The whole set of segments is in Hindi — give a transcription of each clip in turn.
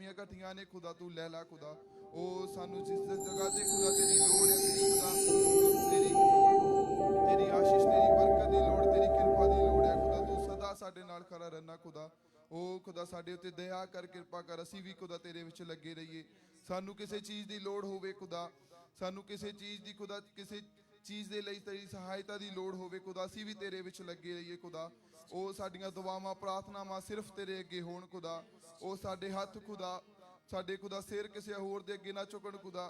कमियां घटियां ने खुदा तू लै ला खुदा। ओ सानू जिस जगह ते खुदा तेरी लोड़ है, तेरी खुदा तेरी तेरी आशीष, तेरी बरकत दी लोड़, तेरी कृपा दी लोड़ है खुदा। तू सदा साडे नाल खड़ा रहना खुदा। ओ खुदा साडे उत्ते दया कर, कृपा कर, असीं भी खुदा तेरे विच लगे रहिए। सानू किसी चीज़ दी लोड़ होवे खुदा, सानू किसी चीज़ दी खुदा किसी चीज़ दे लई तेरी सहायता दी लोड़ होवे खुदा, असीं भी तेरे विच लगे रहिए खुदा। ओ साडीआं दुआवां प्रार्थनावां सिर्फ तेरे अगे होण खुदा। ओ साडे हत्थ खुदा, साडे खुदा सिर किसी होर दे अगे ना झुकण खुदा,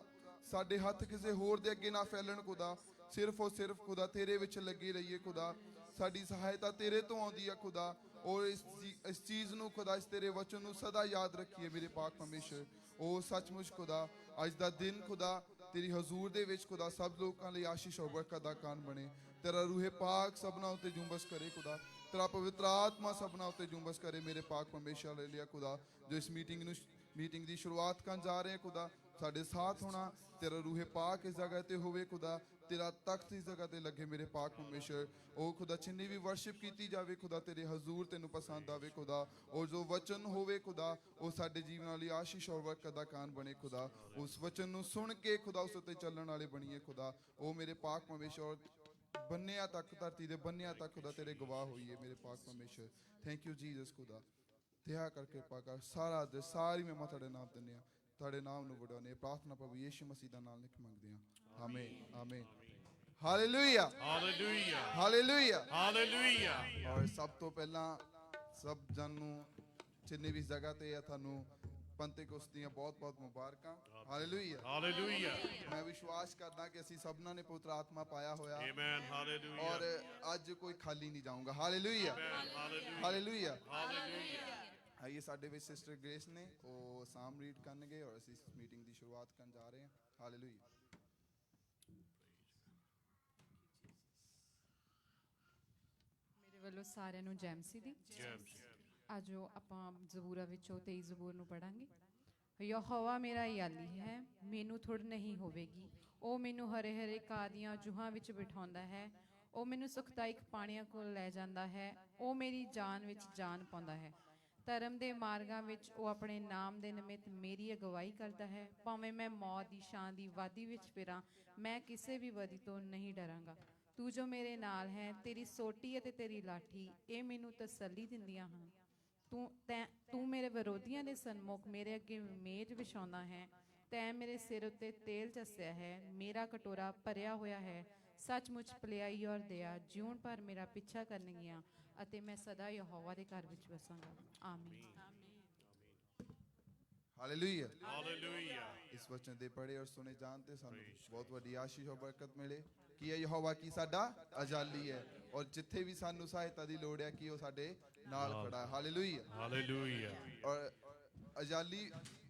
साडे हत्थ किसी होर दे अगे ना फैलन खुदा। सिर्फ और सिर्फ खुदा तेरे विच लगे रहिए खुदा। साडी सहायता तेरे तो आउंदी है खुदा। और इस चीज़ नू खुदा, इस तेरे वचन नू सदा याद रखिए मेरे पाक परमेश्वर। ओ सचमुच खुदा अज दा दिन खुदा तेरी हजूर दे विच खुदा सब लोकां लई आशीष और बरकत दा कान बने। तेरा रूहे पाक सबना उत्ते जुम्बस करे खुदा, तेरा पवित्र आत्मा सबना उत्ते जुम्बस करे मेरे पाक परमेश्वर। हालेलुया खुदा। जो इस मीटिंग की शुरुआत कर जा रहे हैं खुदा, साडे साथ होना, तेरा रूहे पाक इस जगह ते होवे खुदा, तेरा तख्त इस जगह ते लगे मेरे पाक परमेश्वर। ओ खुदा जिन्नी भी वर्शिप की जावे खुदा तेरे हजूर तेनू पसंद आवे खुदा। और जो वचन होवे खुदा वो साडे जीवन वाली आशीष और बरकत दा कान बने खुदा। उस वचन नू सुन के खुदा उस उत्ते चलण वाले बनिए खुदा। ओ मेरे पाक परमेश्वर, बन्निया तक धरती दे बन्निया तक खुदा तेरे गवाह होइए मेरे पाक परमेश्वर। थैंक यू जीसस खुदा, दया कर, कृपा कर, सारा दे सारी महिमा तेरे नाम दिंदे हां, तेरे नाम नू वडाउने। प्रार्थना प्रभु यीशु मसीह दा नाम लिख मंगदे हां, आमीन आमीन। Hallelujah hallelujah hallelujah hallelujah. और सब तो पहला सब जन नू जिन्नी भी जगह ते है थानू पंतेकुस्त दियां बहुत बहुत मुबारकां। Hallelujah hallelujah. मैं विश्वास करदा कि असी सबना ने पवित्र आत्मा पाया होया आमीन। हालेलुया। और अज कोई खाली नहीं जाऊंगा। Hallelujah hallelujah. आइए साडे विच सिस्टर ग्रेस ने वो साम रीड करनगे और असी इस मीटिंग की शुरुआत करन जा रहे हैं। हालेलुया। ਮੇਰੇ ਵੱਲੋਂ ਸਾਰਿਆਂ ਨੂੰ ਜੈਮਸੀ ਦੀ ਆਜੋ ਆਪਾਂ ਜ਼ਬੂਰਾਂ ਵਿੱਚੋਂ 23 ਜ਼ਬੂਰ ਨੂੰ ਪੜਾਂਗੇ। ਯਹੋਵਾ ਮੇਰਾ ਯਾਲੀ ਹੈ, ਮੈਨੂੰ ਥੁੜ ਨਹੀਂ ਹੋਵੇਗੀ। ਉਹ ਮੈਨੂੰ ਹਰੇ ਹਰੇ ਘਾਹ ਦੀਆਂ ਜੂਹਾਂ ਵਿੱਚ ਬਿਠਾਉਂਦਾ ਹੈ। ਉਹ ਮੈਨੂੰ ਸੁਖਦਾਇਕ ਪਾਣੀਆਂ ਕੋਲ ਲੈ ਜਾਂਦਾ ਹੈ। ਉਹ ਮੇਰੀ ਜਾਨ ਵਿੱਚ ਜਾਨ ਪਾਉਂਦਾ ਹੈ। ਧਰਮ ਦੇ ਮਾਰਗਾਂ ਵਿੱਚ ਉਹ ਆਪਣੇ ਨਾਮ ਦੇ ਨਿਮਿਤ ਮੇਰੀ ਅਗਵਾਈ ਕਰਦਾ ਹੈ। ਭਾਵੇਂ ਮੈਂ ਮੌਤ ਦੀ ਛਾਂ ਦੀ ਵਾਦੀ ਵਿੱਚ ਫਿਰਾਂ, ਮੈਂ ਕਿਸੇ ਵੀ ਬਦੀ ਤੋਂ ਨਹੀਂ ਡਰਾਂਗਾ। ਤੂੰ ਜੋ ਮੇਰੇ ਨਾਲ ਹੈ, ਤੇਰੀ ਸੋਟੀ ਅਤੇ ਤੇਰੀ ਲਾਠੀ, ਇਹ ਮੈਨੂੰ ਤਸੱਲੀ ਦਿੰਦੀਆਂ ਹਨ। ਤੂੰ ਮੇਰੇ ਵਿਰੋਧੀਆਂ ਦੇ ਸਨਮੁਖ ਮੇਰੇ ਅੱਗੇ ਮੇਜ਼ ਵਿਛਾਉਂਦਾ ਹੈ। ਤੈਂ ਮੇਰੇ ਸਿਰ ਉੱਤੇ ਤੇਲ ਚੱਸਿਆ ਹੈ, ਮੇਰਾ ਕਟੋਰਾ ਭਰਿਆ ਹੋਇਆ ਹੈ। ਸੱਚਮੁੱਚ ਭਲਾਈ ਔਰ ਦਇਆ ਜਿਉਣ ਭਰ ਮੇਰਾ ਪਿੱਛਾ ਕਰਨਗੀਆਂ ਅਤੇ ਮੈਂ ਸਦਾ ਯਹੋਵਾ ਦੇ ਘਰ ਵਿੱਚ ਵਸਾਂਗਾ। ਆਮੀਨ। Hallelujah hallelujah. इस वचन दे पढ़े और सुने जानते सानू बहुत बड़ी आशीष और बरकत मिले कि यहोवा की साडा अजाली है और जिथे भी सानू सहायता दी लोड़ है कि वो साडे नाल खड़ा है। Hallelujah hallelujah. और अजाली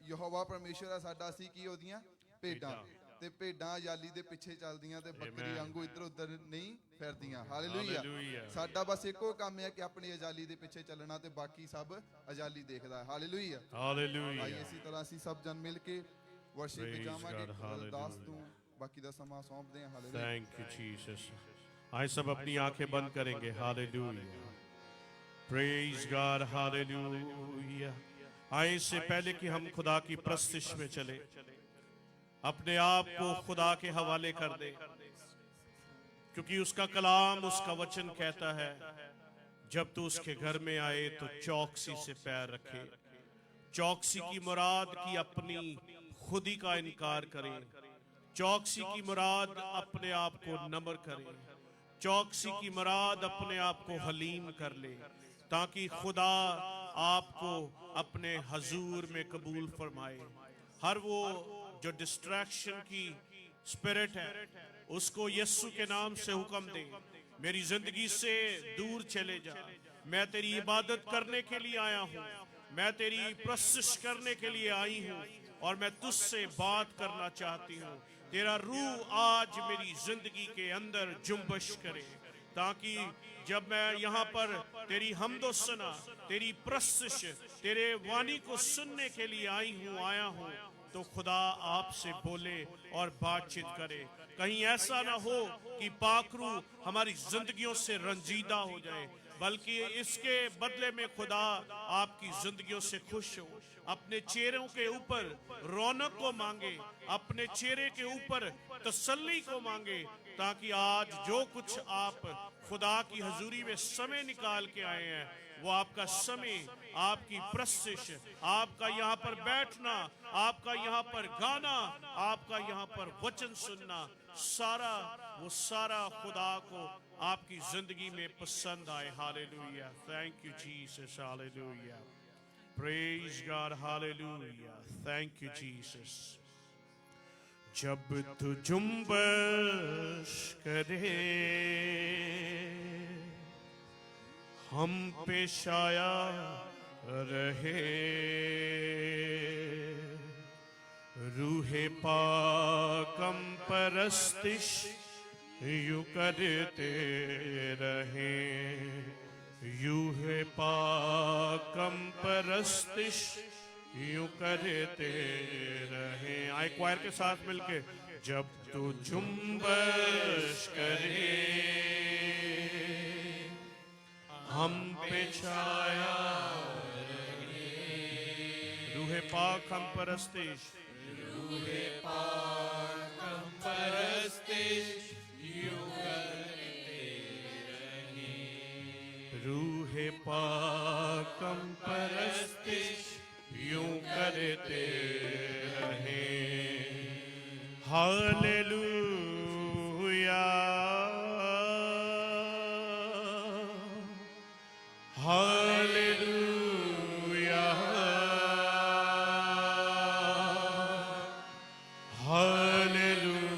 यहोवा परमेश्वर है साडा, असी की ओदियां भेडां ते भेडां अजाली दे पिछे चलदियां ते बकरी वांगू इधर उधर नहीं फिरदियां। हालेलुया। साडा बस एको काम है कि अपनी अजाली दे पिछे चलना ते बाकी सब अजाली देखदा है। Hallelujah hallelujah. आइए इसी तरह असी सब जन मिल के वर्शिप में जावांगे। अरदास दूं बाकी दा समा सौंप दें। हालेलुया। Thank you Jesus. आइए सब अपनी आंखें बंद करेंगे। हालेलुया। Praise God. हालेलुया। आइए इससे पहले कि हम खुदा की प्रस्तिश में चले, अपने आप को खुदा के हवाले कर दे, क्योंकि उसका कलाम, उसका वचन कहता है जब तू उसके घर में आए तो चौकसी से पैर रखे। चौकसी की मुराद की अपनी खुदी का इनकार करे। चौकसी की मुराद अपने आप को नम्र करे। चौकसी की मुराद अपने आप को हलीम कर ले, ताकि खुदा आपको अपने हजूर में कबूल फरमाए। हर वो जो डिस्ट्रैक्शन की स्पिरिट है उसको यीशु के नाम से हुक्म दे, मेरी जिंदगी से दूर चले जा। मैं तेरी इबादत करने के लिए आया हूँ, मैं तेरी प्रशिश करने के लिए आई हूँ और मैं तुझसे बात करना चाहती हूँ। तेरा रूह आज मेरी जिंदगी के अंदर जुम्बश करे, ताकि जब मैं यहाँ पर तेरी हमदो सना, तेरी प्रशिश, तेरे वाणी को सुनने के लिए आया हूँ, तो खुदा आपसे बोले और बातचीत करे। कहीं ऐसा ना हो कि पाकरू हमारी जिंदगियों से रंजीदा हो जाए, बल्कि इसके बदले में खुदा आपकी जिंदगियों से खुश हो। अपने चेहरों के ऊपर रौनक को मांगे, अपने चेहरे के ऊपर तसल्ली को मांगे, ताकि आज जो कुछ आप खुदा की हजूरी में समय निकाल के आए हैं, वो आपका समय, आपकी प्रस्तिश, आपका यहाँ पर बैठना, आपका यहाँ पर गाना, आपका यहाँ पर वचन सुनना, वो सारा खुदा को आपकी जिंदगी में पसंद आए। Hallelujah, thank you Jesus, hallelujah, praise God, hallelujah, thank you Jesus. जब तू जुम्बश करे हम पे छाया रहे, रूहे पाकम परस्तिश यूं करते रहे, यूहे पाकम परस्तिश यूं करते रहे। आए क्वायर के साथ मिलके, जब तू जुम्बश करे हम पे छाया रहे, रूहे पाक हम परस्तिश, रूहे पाक हम परस्तिश यूं करते रहे, रूहे पाक हम परस्तिश यूं करते रहे। हालेलुया, हालेलुया, हालेलुया,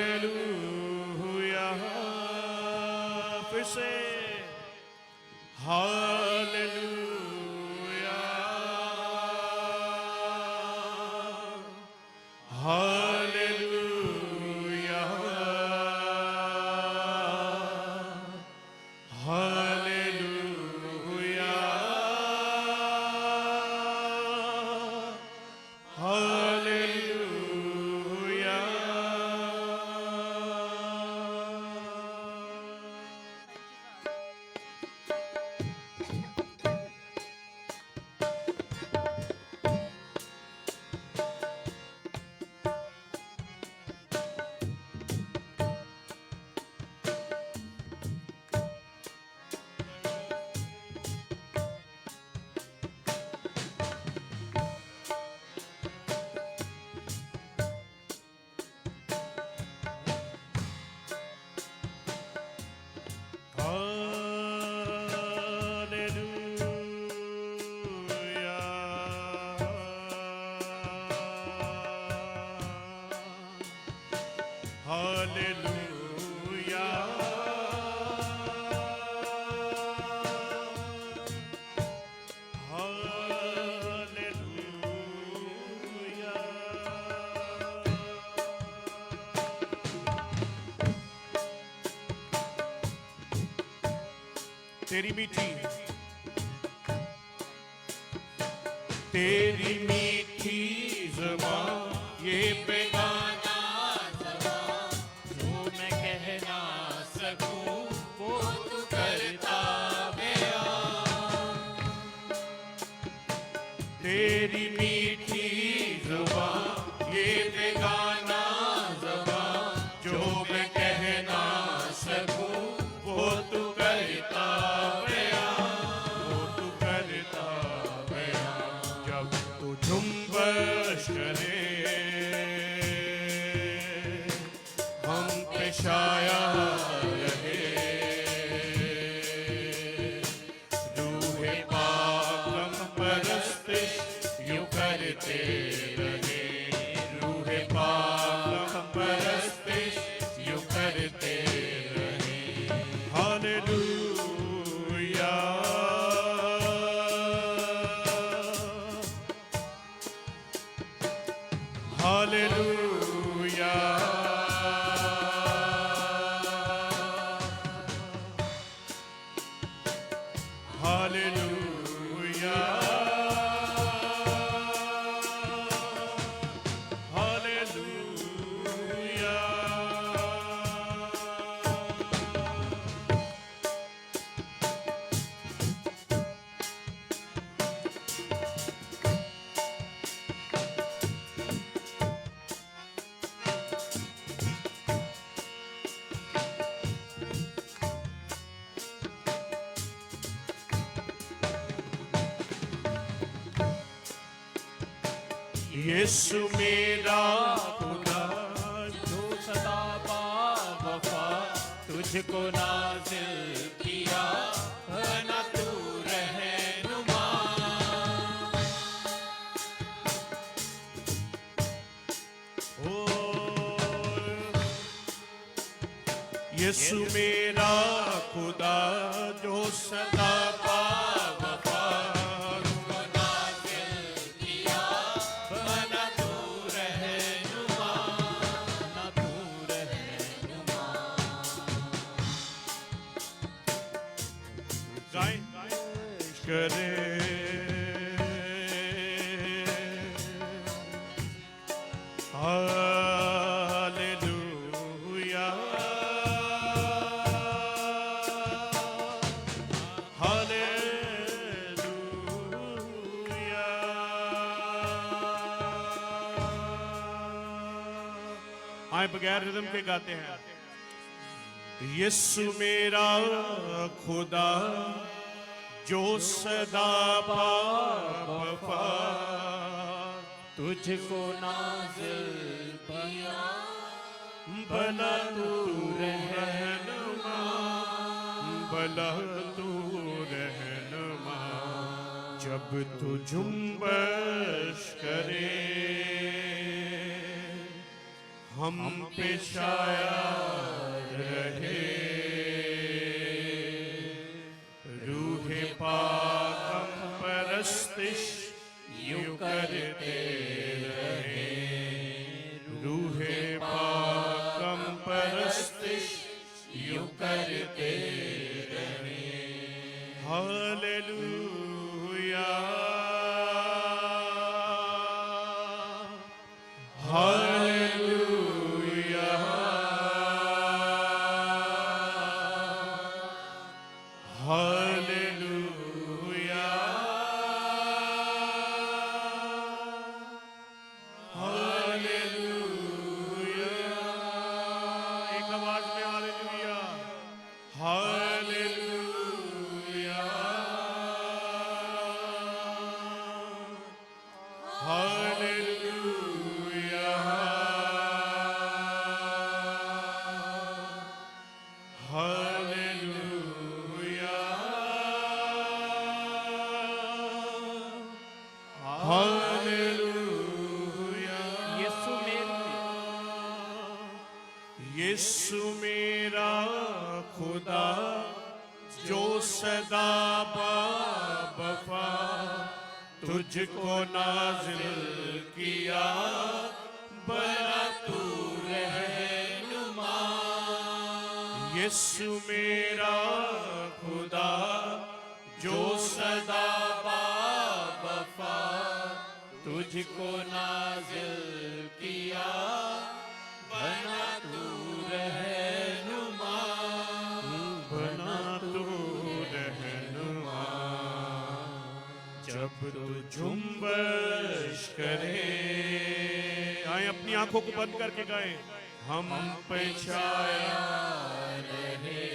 हालेलुया, फिर से हालेलुया, हालेलुया, हालेलुया, हालेलुया। तेरी मीठी, तेरी मीठी ज़बान, ये बेगाना ज़बान, जो मैं कह ना सकूं वो तू करता बयान। तेरी मीठी ज़बान, ये बेगाना ज़बान, जो मैं कह ना सकूं वो तू करता करे हम पे छाया रहे, रूहे पाक हम परस्तिश यूं करते रहे, रूहे पाक हम परस्तिश यूं करते रहे। Hallelujah, hallelujah, hallelujah, hallelujah. यीशु मेरा खुदा जो सदा वफा तुझको नाज़िल किया बना तू रहनुमा। ओ यीशु मेरा खुदा जो सदा वफा तुझको नाज़िल किया बना तू रहनुमा, बना तू रहनुमा। गाएं करे हालेलुया हालेलुया। आए बगैर रिदम के गाते हैं। यीशु मेरा खुदा जो सदा वफा तुझको नाज़िल किया भला तू रहनुमा, भला तू रहनुमा। जब तू झुंबश करे हम पे छाया रहे, रूहे पाक हम परस्तिश यूं करते रहे, रूहे पाक हम परस्तिश यूं करते रहे। Hallelujah hallelujah hallelujah hallelujah. एक आवाज में hallelujah hallelujah hallelujah hallelujah hallelujah. यीशु मेरा खुदा जो सदा वफा तुझको नाज़िल किया बना तू रहनुमा। यीशु मेरा खुदा जो सदा वफा तुझको नाज़िल किया बना तू रहनुमा, बना तू रहनुमा। जब तू झुंबश करे, आए अपनी आंखों को बंद करके गाएं। हम पे छाया रहे,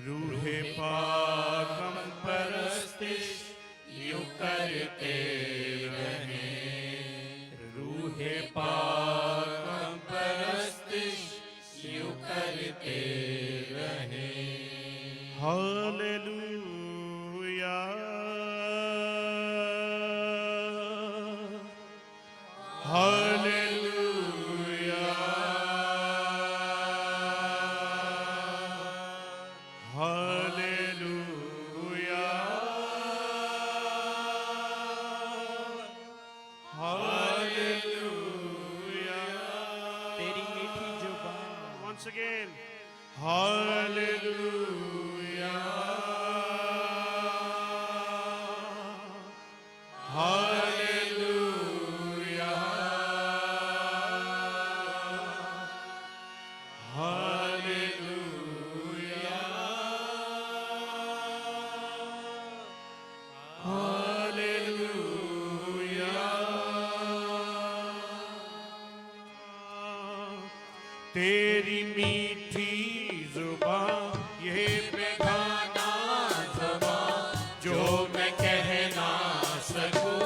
रूहे पाक हम परस्तिश यूं करते रहे, रूहे पाक हम परस्तिश यूं करते रहे। Hallelujah hallelujah hallelujah hallelujah. तेरी मीठी जुबान Once again, hallelujah hallelujah hallelujah hallelujah. तेरी मीठी जुबान ये बेगाना ज़बान जो मैं कह ना सकूं,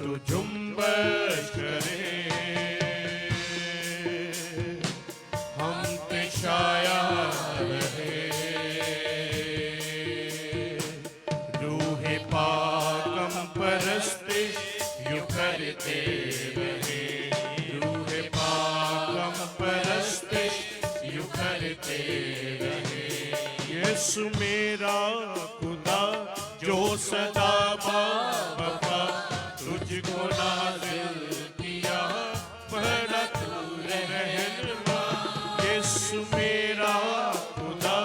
तू जुम्बश करे, हम पे छाया रहे, रूहे पाक हम परस्तिश यूं करते रहे, रूहे पाक हम परस्तिश यूं करते रहे। यीशु मेरा खुदा जो सदा बाबा तुझको नाज़िल किया, बड़ा तू रहनुमा। यीशु मेरा खुदा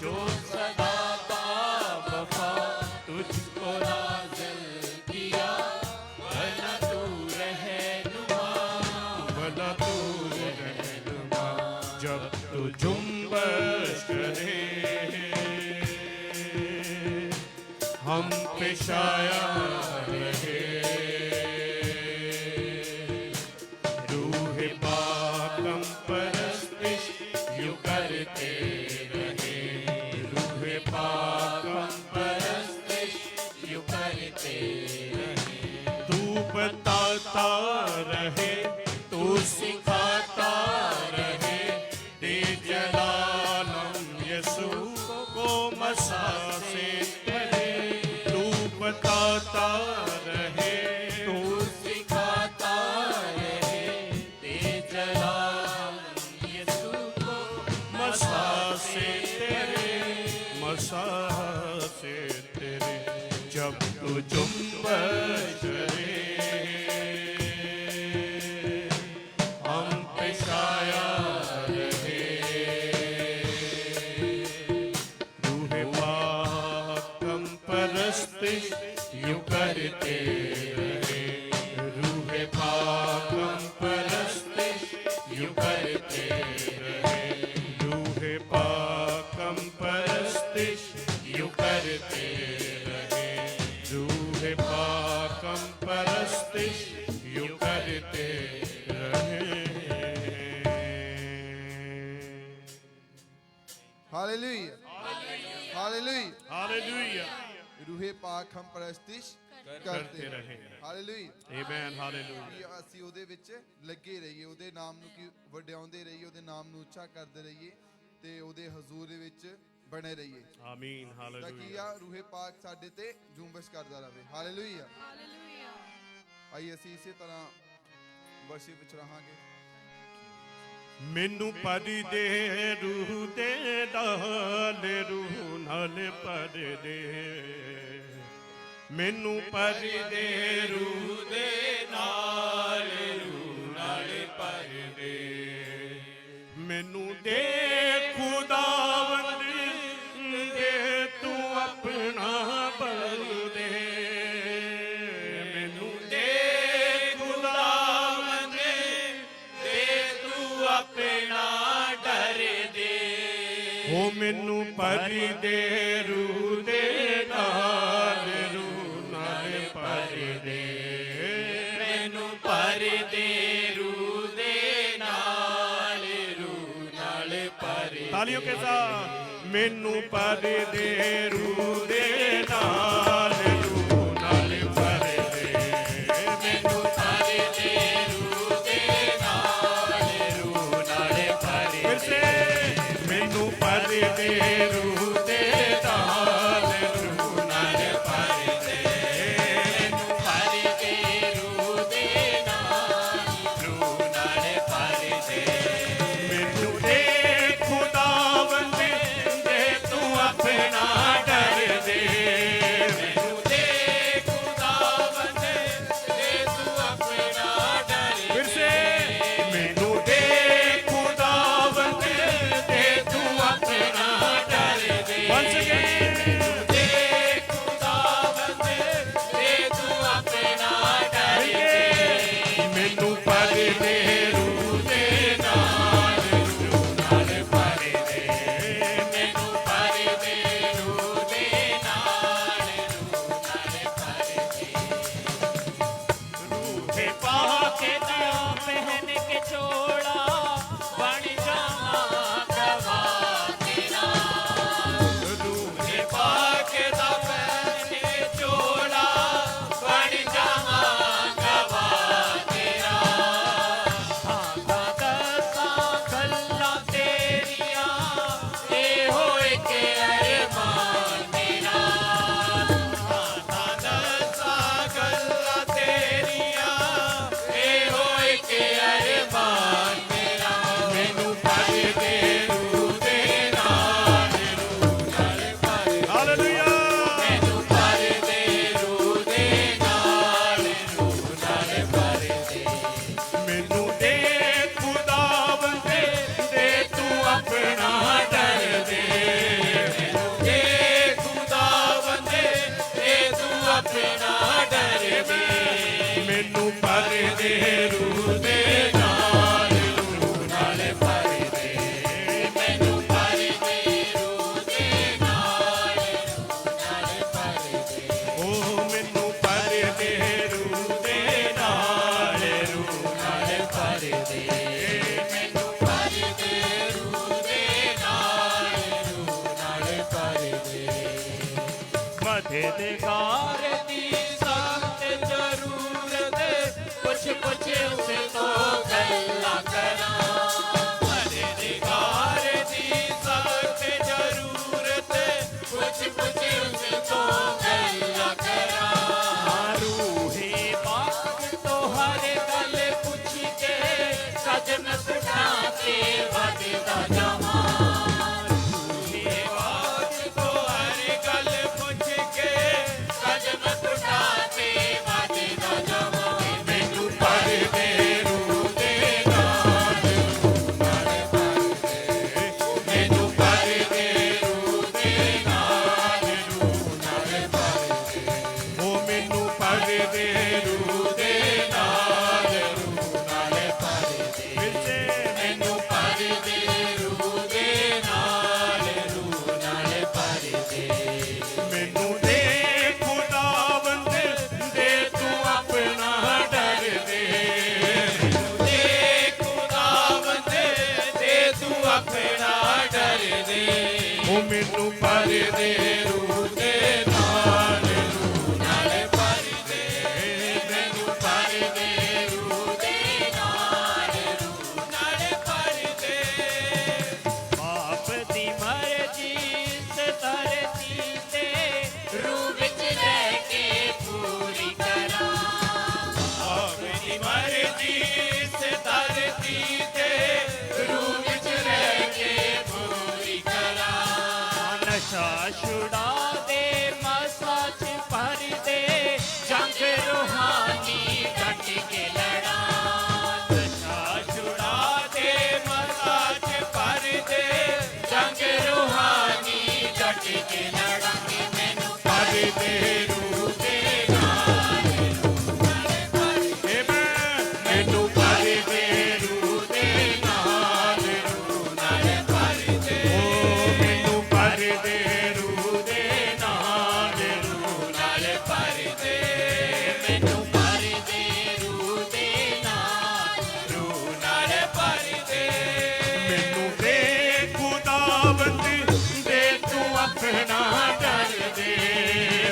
जो सदा बाबा तुझको नाज़िल किया, बना तू रहनुमा, भला तू रहनुमा। जब तू जुम्बश करे, हम पे छाया रहे, रूहे पाक हम परस्तिश यूं करते रहे, रूहे पाक हम परस्तिश यूं करते रहे। तू बताता रहे, तू सिखाता रहे, दे जलालम यीशु को मसा से तेरे। तू बताता रहे, तू सिखाता रहे, दे जलाल यीशु को मसा से तेरे, मसा से तेरे। जब तू जुम्बश करे, हम पे छाया रहे, रूहे पाक हम परस्तिश यूं करते रहे, रूहे पाक हम परस्तिश यूं करते रहे, रूहे पाक हम परस्तिश यूं करते रहे, रूहे पाक हम परस्तिश यूं करते रहे। Hallelujah, hallelujah. हालेलुया। रूहे पाक हम परस्तिश करते ਰਹੇ। Hallelujah amen hallelujah. ਕਿ ਅਸੀਂ ਉਹਦੇ ਵਿੱਚ ਲੱਗੇ ਰਹੀਏ, ਉਹਦੇ ਨਾਮ ਨੂੰ ਕਿ ਵਡਿਆਉਂਦੇ ਰਹੀਏ, ਉਹਦੇ ਨਾਮ ਨੂੰ ਉੱਚਾ ਕਰਦੇ ਰਹੀਏ ਤੇ ਉਹਦੇ ਹਜ਼ੂਰ ਦੇ ਵਿੱਚ ਬਣੇ ਰਹੀਏ ਆਮੀਨ ਤਾਂ ਕੀ ਹਾਲੇਲੂਇਆ। ਆ ਰੂਹੇ ਪਾਕ ਸਾਡੇ ਤੇ ਜੁੰਬਸ਼ ਕਰਦਾ ਰਹੇ। ਹਾਲੇਲੂਇਆ। ਆਈ ਅਸੀਂ ਇਸੇ ਤਰ੍ਹਾਂ ਵਰਸ਼ਿਪ ਵਿੱਚ ਰਹਾਂਗੇ। ਮੈਨੂੰ ਪਰੀ ਦੇ ਰੂਹ ਦੇ ਨਾਲ, ਰੂਹ ਨਾਲ ਭਰ ਦੇ, ਮੈਨੂੰ ਪਰੀ ਦੇ ਰੂਹ ਦੇ ਨਾਲ, ਰੂਹ ਨਾਲ ਭਰ ਦੇ, ਮੈਨੂੰ ਦੇ ਖੁਦਾਵੰਦ ਦੇ ਤੂੰ ਆਪਣਾ ਬਲ ਦੇ, ਮੈਨੂੰ ਦੇ ਖੁਦਾਵੰਦ ਦੇ ਤੂੰ ਆਪਣਾ ਡਰ ਦੇ, ਉਹ ਮੈਨੂੰ ਪਰੀ ਦੇ ਰੂਹ ਦੇ ਨਾਲ, ਰੂਹ ਨਾਲ ਭਰ ਦੇ, ਮੈਨੂੰ ਭਰ ਦੇ ਰੂਹ ਦੇ ਨਾਲ, ਰੂਹ ਨਾਲ ਭਰ ਦੇ। ਤਾਲੀਆਂ ਕੇ ਸਾਥ। ਮੈਨੂੰ ਪਰੀ ਦੇ ਰੂਹ ਦੇ ਨਾਲ, ਰੂਹ ਨਾਲ ਭਰ ਦੇ, ਮੈਨੂੰ ਭਰ ਦੇ ਰੂਹ ਦੇ ਨਾਲ, ਰੂਹ ਨਾਲ ਭਰ ਫਿਰ ਦੇ। ਸੇ ਮੈਨੂੰ ਪਰੀ ਦੇ ਰੂਹ ਦੇ ਨਾਲ, ਰੂਹ ਨਾਲ ਭਰ ਦੇ, ਮੈਨੂੰ ਭਰ ਦੇ ਰੂਹ ਦੇ ਨਾਲ, ਰੂਹ ਨਾਲ ਭਰ ਦੇ। ਮੈਨੂੰ ਦੇ ਖੁਦਾਵੰਦ ਦੇ ਤੂੰ ਆਪਣਾ ਡਰ ਦੇ, ਮੈਨੂੰ ਦੇ ਮੈਨੂੰ ਭਰ ਦੇ ਰੂਹ ਦੇ ਨਾਲ ਭਰ ਦੇ ਮਦਦਗਾਰ ਦੀ ਸਖਤ ਜ਼ਰੂਰਤ ਪੁੱਛ ਪੁੱਛ ਉਸ ਤੋਂ ਗੱਲਾਂ ਕਰਾਂ ਮਦਦਗਾਰ ਦੀ ਸਖਤ ਜ਼ਰੂਰਤ ਪੁੱਛ ਪੁੱਛ ਉਸ ਤੋਂ ਗੱਲਾਂ ਕਰਾਂ ਰੂਹੇ ਪਾਕ ਤੋਂ ਹਰ ਗੱਲ ਪੁੱਛ ਕੇ ਕਦਮ ਸੁਣਾ ਕੇ ਵੱਧਦਾ ਜਾਵਾਂ ਰੂਹੇ ਪਾਕ ਤੋਂ ਹਰ ਗੱਲ ਪੁੱਛ ਕੇ ਕਦਮ ਸੁਣਾ ਕੇ ਵੱਧਦਾ ਜਾਵਾਂ ਮੈਨੂੰ ਭਰ ਦੇ ਰੂਹ ਦੇ ਨਾਲ ਮੈਨੂੰ ਭਰ ਦੇ ਰੂਹ ਦੇ ਨਾਲ ਉਹ ਮੈਨੂੰ ਭਰ ਦੇ ਰੂਹ ਦੇ ਨਾਲ ਫਿਰ ਸੇ ਮੈਨੂੰ ਭਰ ਦੇ ਰੂਹ ਦੇ ਨਾਲ ਭਰ ਦੇ ਮੈਨੂੰ ਦੇ ਖੁਦਾਵੰਦ ਦੇ ਤੂੰ ਆਪਣਾ ਡਰ ਦੇ ਦੇ ਖੁਦਾਵੰਦ ਦੇ ਤੂੰ ਆਪਣਾ ਡਰ ਦੇ ਉਹ ਮੈਨੂੰ ਭਰ ਦੇ ਰੂਹ ਦੇ ਨਾਲ ਭਰ ਦੇ ਮੈਨੂੰ ਭਰ ਦੇ ਰੂਹ ਦੇ ਨਾਲ ਭਰ ਦੇ ਬਾਪ ਦੀ ਮਰਜ਼ੀ ਧਰਤੀ ਤੇ ਰੂਹ ਵਿੱਚ ਰਹਿ ਕੇ ਪੂਰੀ ਕਰਾਂ ਬਾਪ ਦੀ ਮਰਜ਼ੀ ਧਰਤੀ ਤੇ ਰੂਹ ਵਿੱਚ ਰਹਿ ਕੇ ਪੂਰੀ ਕਰਾਂ ਨਸ਼ਾ ਛੁਡਾ ਦੇ ਮਸਾ ਚ ਭਰ ਦੇ ਜੰਗ ਰੂਹਾਨੀ ਡਟ ਕੇ ਲੜਾਂ ਨਸ਼ਾ ਛੁਡਾ ਦੇ ਮਸਾ ਚ ਭਰ ਦੇ ਜੰਗ ਰੂਹਾਨੀ ਡਟ ਕੇ ਲੜਾਂਗੇ ਮੈਨੂੰ ਭਰ ਦੇ ਰੂਹ ਦੇ ਨਾਲ ਮੈਨੂੰ ਭਰ ਦੇ ਰੂਹ ਦੇ ਨਾਲ ਭਰ ਦੇ ਮੈਨੂੰ ਭਰ ਦੇ ਰੂਹ ਦੇ ਨਾਲ ਭਰ ਦੇ ਮੈਨੂੰ ਭਰ ਦੇ ਰੂਹ ਦੇ ਨਾਲ ਭਰ ਦੇ ਮੈਨੂੰ ਦੇ ਖੁਦਾਵੰਦ ਦੇ ਤੂੰ ਆਪਣਾ ਡਰ ਦੇ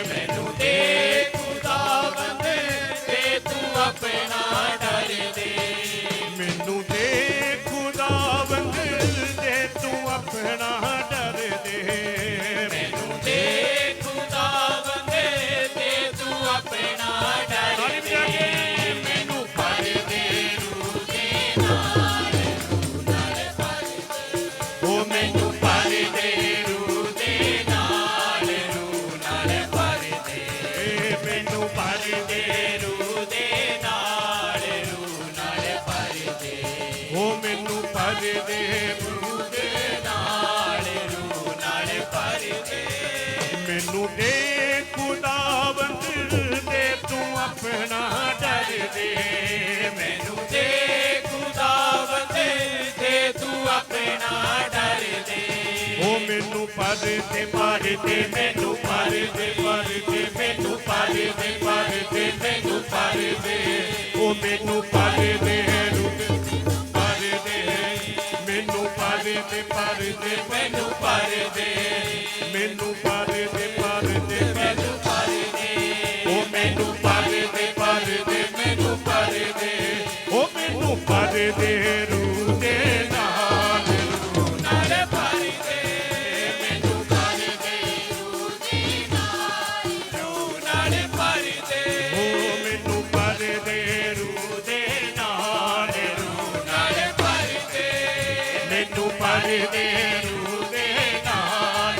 ਮੈਨੂੰ ਦੇ ਖੁਦਾਵੰਦ ਦੇ ਤੂੰ ਆਪਣਾ ਡਰ ਦੇ ਮੈਨੂੰ ਦੇ ਖੁਦਾਵੰਦ ਦੇ ਤੂੰ ਆਪਣਾ ਡਰ ਦੇ ਮੈਨੂੰ ਦੇ ਖੁਦਾਵੰਦ ਦੇ ਤੂੰ ਆਪਣਾ ਡਰ ਦੇ ਮੈਨੂੰ ਭਰ ਦੇ ਰੂਹ ਦੇ ਨਾਲ ਭਰ ਦੇ ਉਹ ਮੈਨੂੰ ਭਰ ਦੇ ਰੂਹ ਦੇ ਨਾਲ ਭਰ ਦੇ ਮੈਨੂੰ ਭਰ ਦੇ ਰੂਹ ਦੇ ਨਾਲ ਭਰ ਦੇ ਉਹ ਮੈਨੂੰ ਭਰ ਦੇ ਰੂਹ ਦੇ ਨਾਲ ਭਰ ਦੇ ਮੈਨੂੰ ਦੇ ਖੁਦਾਵੰਦ ਦੇ ਤੂੰ ਆਪਣਾ ਡਰ ਦੇ ਮੈਨੂੰ ਦੇ ਖੁਦਾਵੰਦ ਦੇ ਤੂੰ ਆਪਣਾ ਡਰ ਦੇ ਉਹ ਮੈਨੂੰ ਭਰ ਦੇ ਮੈਨੂੰ ਭਰ ਦੇ ਮੈਨੂੰ ਭਰ ਦੇ ਮੈਨੂੰ ਭਰ ਦੇ ਉਹ ਮੈਨੂੰ ਭਰ ਦੇ ਭਰ ਦੇ ਮੈਨੂੰ ਭਰ ਦੇ ਮੈਨੂੰ ਭਰ ਦੇ ਮੈਨੂੰ ਭਰ ਦੇ ਮੈਨੂੰ ਭਰ ਦੇ ਉਹ ਮੈਨੂੰ ਭਰ ਦੇ ਮੈਨੂੰ ਭਰ ਦੇ ਉਹ ਮੈਨੂੰ ਭਰ ਦੇ ਰੂਹ ਦੇ ਨਾਲ ਭਰ ਦੇ ਮੈਨੂੰ ਭਰ ਦੇ ਰੂਹ ਦੇ ਨਾਲ ਭਰ ਦੇ ਉਹ ਮੈਨੂੰ ਭਰ ਦੇ ਰੂਹ ਦੇ ਨਾਲ ਭਰ ਦੇ ਮੈਨੂੰ ਭਰ ਦੇ ਰੂਹ ਦੇ ਨਾਲ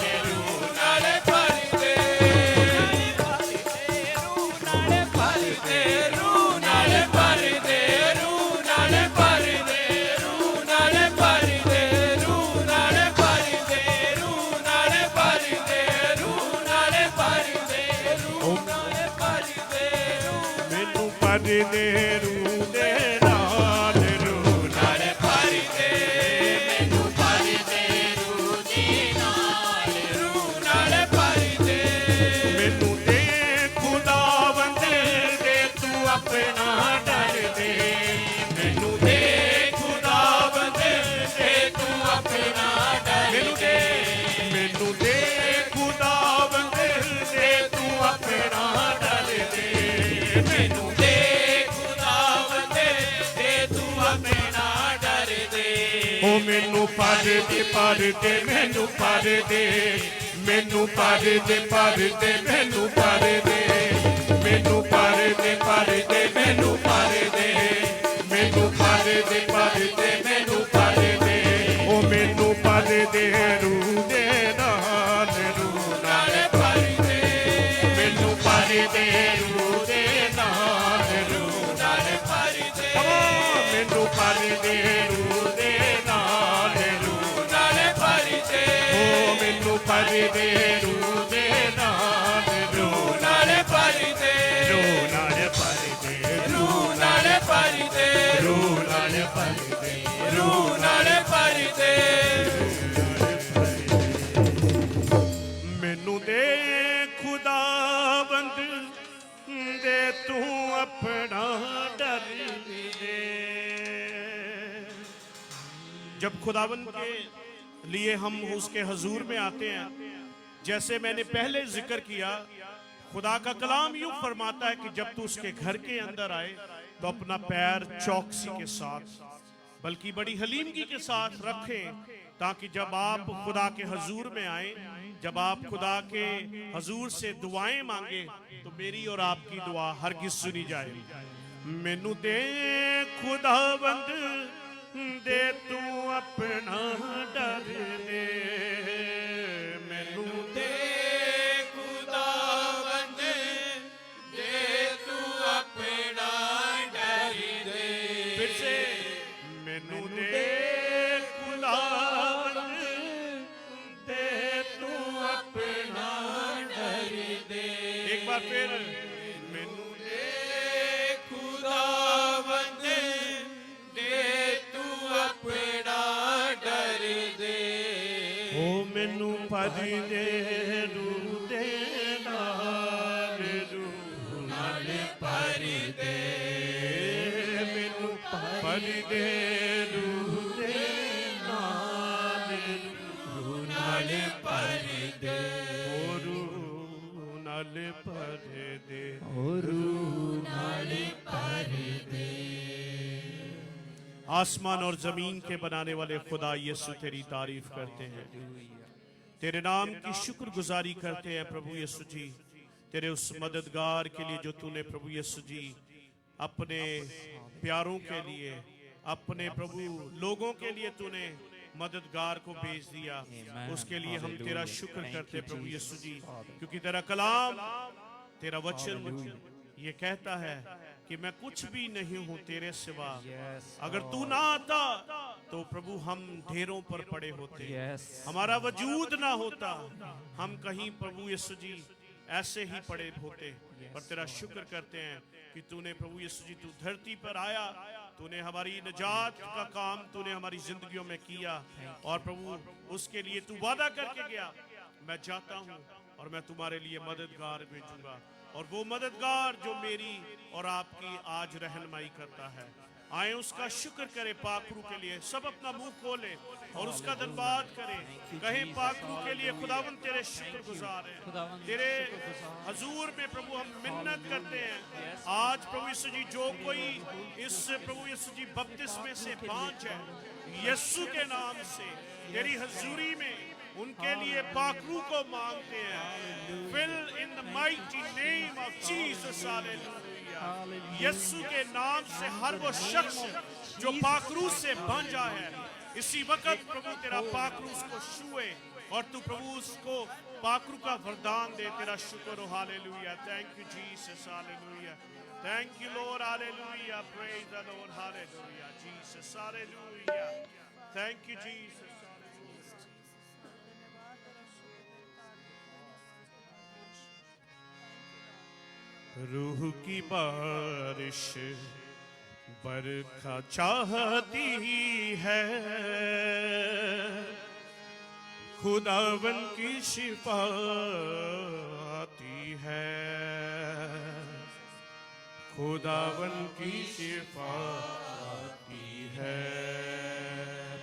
ਭਰ ਦੇ ਭਰ ਦੇ ਰੂਹ ਨਾਲ ਭਰ ਦੇ ਰੂਹ ਨਾਲ ਭਰ ਦੇ ਰੂਹ ਨਾਲ ਭਰ ਦੇ ਰੂਹ ਨਾਲ ਭਰ ਦੇ ਰੂਹ ਨਾਲ ਭਰ ਦੇ ਰੂਹ ਨਾਲ ਭਰ ਦੇ ਰੂਹ ਨਾਲ ਭਰ ਦੇ ਮੈਨੂੰ ਭਰ ਦੇ ਰੂਹ ਦੇ ਨਾਲ ਭਰ ਦੇ ਮੈਨੂੰ ਭਰ ਦੇ ਰੂਹ ਦੇ ਨਾਲ ਭਰ ਦੇ ਮੈਨੂੰ ਦੇ ਖੁਦਾਵੰਦ ਦੇ ਤੂੰ ਆਪਣਾ ਡਰ ਦੇ ਮੈਨੂੰ ਦੇ मैनू पर दे मैनू पर दे मैनू पर दे मैनू पर दे मैनू पर दे मैनू पर दे मैनू पर दे मैनू पर दे ओ मैनू पर दे रू दे नाल पर दे मैनू पर दे रू दे नाल पर दे मैनू पर दे रू दे नाल पर दे ओ मैनू पर दे रू दे नाल पर दे रू नाल पर दे रू नाल पर दे रू नाल पर दे रू नाल पर दे मैनू दे खुदावंद दे तू अपना डर दे। जब खुदावंद के लिए हम उसके हजूर में आते हैं, जैसे मैंने पहले जिक्र किया, खुदा का कलाम यूं फरमाता है कि जब तू उसके घर के अंदर आए तो अपना पैर चौकसी के साथ बल्कि बड़ी हलीमगी के साथ रखें, ताकि जब आप खुदा के हजूर में आए, जब आप खुदा के हजूर से दुआएं मांगे तो मेरी और आपकी दुआ हरगिज सुनी जाए। मैनू दे खुदावंद दे तू अपना डर दे मैनू दे खुदावंद दे तू अपना डर दे। फिर से मैनू दे खुदावंद दे तू अपना डर दे। एक बार फिर मैनू दे खुदावंद दे तू अपना डर दे ओ मैनू पर दे रू दे नाल पर दे मैनू पर दे रू दे नाल पर दे ओ रू नाल पर दे ओ रू नाल पर दे। आसमान और जमीन के बनाने वाले खुदा यीशु तेरी तारीफ करते हैं, तेरे नाम की शुक्रगुजारी करते हैं प्रभु यीशु जी, तेरे उस मददगार के लिए जो तूने प्रभु यीशु जी अपने प्यारों के लिए, अपने प्रभु लोगों के लिए तूने मददगार को भेज दिया, उसके लिए हम तेरा शुक्र करते प्रभु यीशु जी, क्योंकि तेरा कलाम, तेरा वचन ये कहता है कि मैं कुछ भी नहीं हूं तेरे सिवा। अगर तू ना आता तो प्रभु हम ढेरों पर पड़े होते, हमारा वजूद ना होता, हम कहीं प्रभु यीशु जी ऐसे ही पड़े होते। पर तेरा शुक्र करते हैं कि तूने प्रभु यीशु जी तू धरती पर आया, तूने हमारी निजात का काम तूने हमारी जिंदगियों में किया, और प्रभु उसके लिए तू वादा करके गया, मैं जाता हूं और मैं तुम्हारे लिए मददगार भेजूंगा, और वो मददगार जो मेरी और आपकी आज रहनुमाई करता है। आए उसका शुक्र करें पाकरू के लिए, सब अपना मुंह खोले और उसका धन्यवाद करें, कहें पाकरू के लिए खुदावन तेरे शुक्रगुजार हैं, तेरे हजूर में प्रभु हम मिन्नत करते हैं। आज प्रभु यीशु जी जो कोई इस प्रभु यीशु जी बपतिस्मे से बांझ है, यीशु के नाम से तेरी हजूरी में उनके लिए पाकरू को मांगते हैं। Fill in the mighty name of Jesus, hallelujah. यीशु के नाम से हर वो शख्स जो पाकरू से बांझा है, इसी वक्त प्रभु तेरा पाकरू उसको छुए और तू प्रभु उसको पाकरू का वरदान दे। तेरा शुक्र हो, hallelujah. Thank you Jesus, hallelujah. Thank you Lord, hallelujah. Praise the Lord, hallelujah. Jesus, hallelujah. Thank you Jesus. रूह की बारिश बरखा चाहती है, खुदावन की शिफा आती है, खुदावन की शिफा आती है।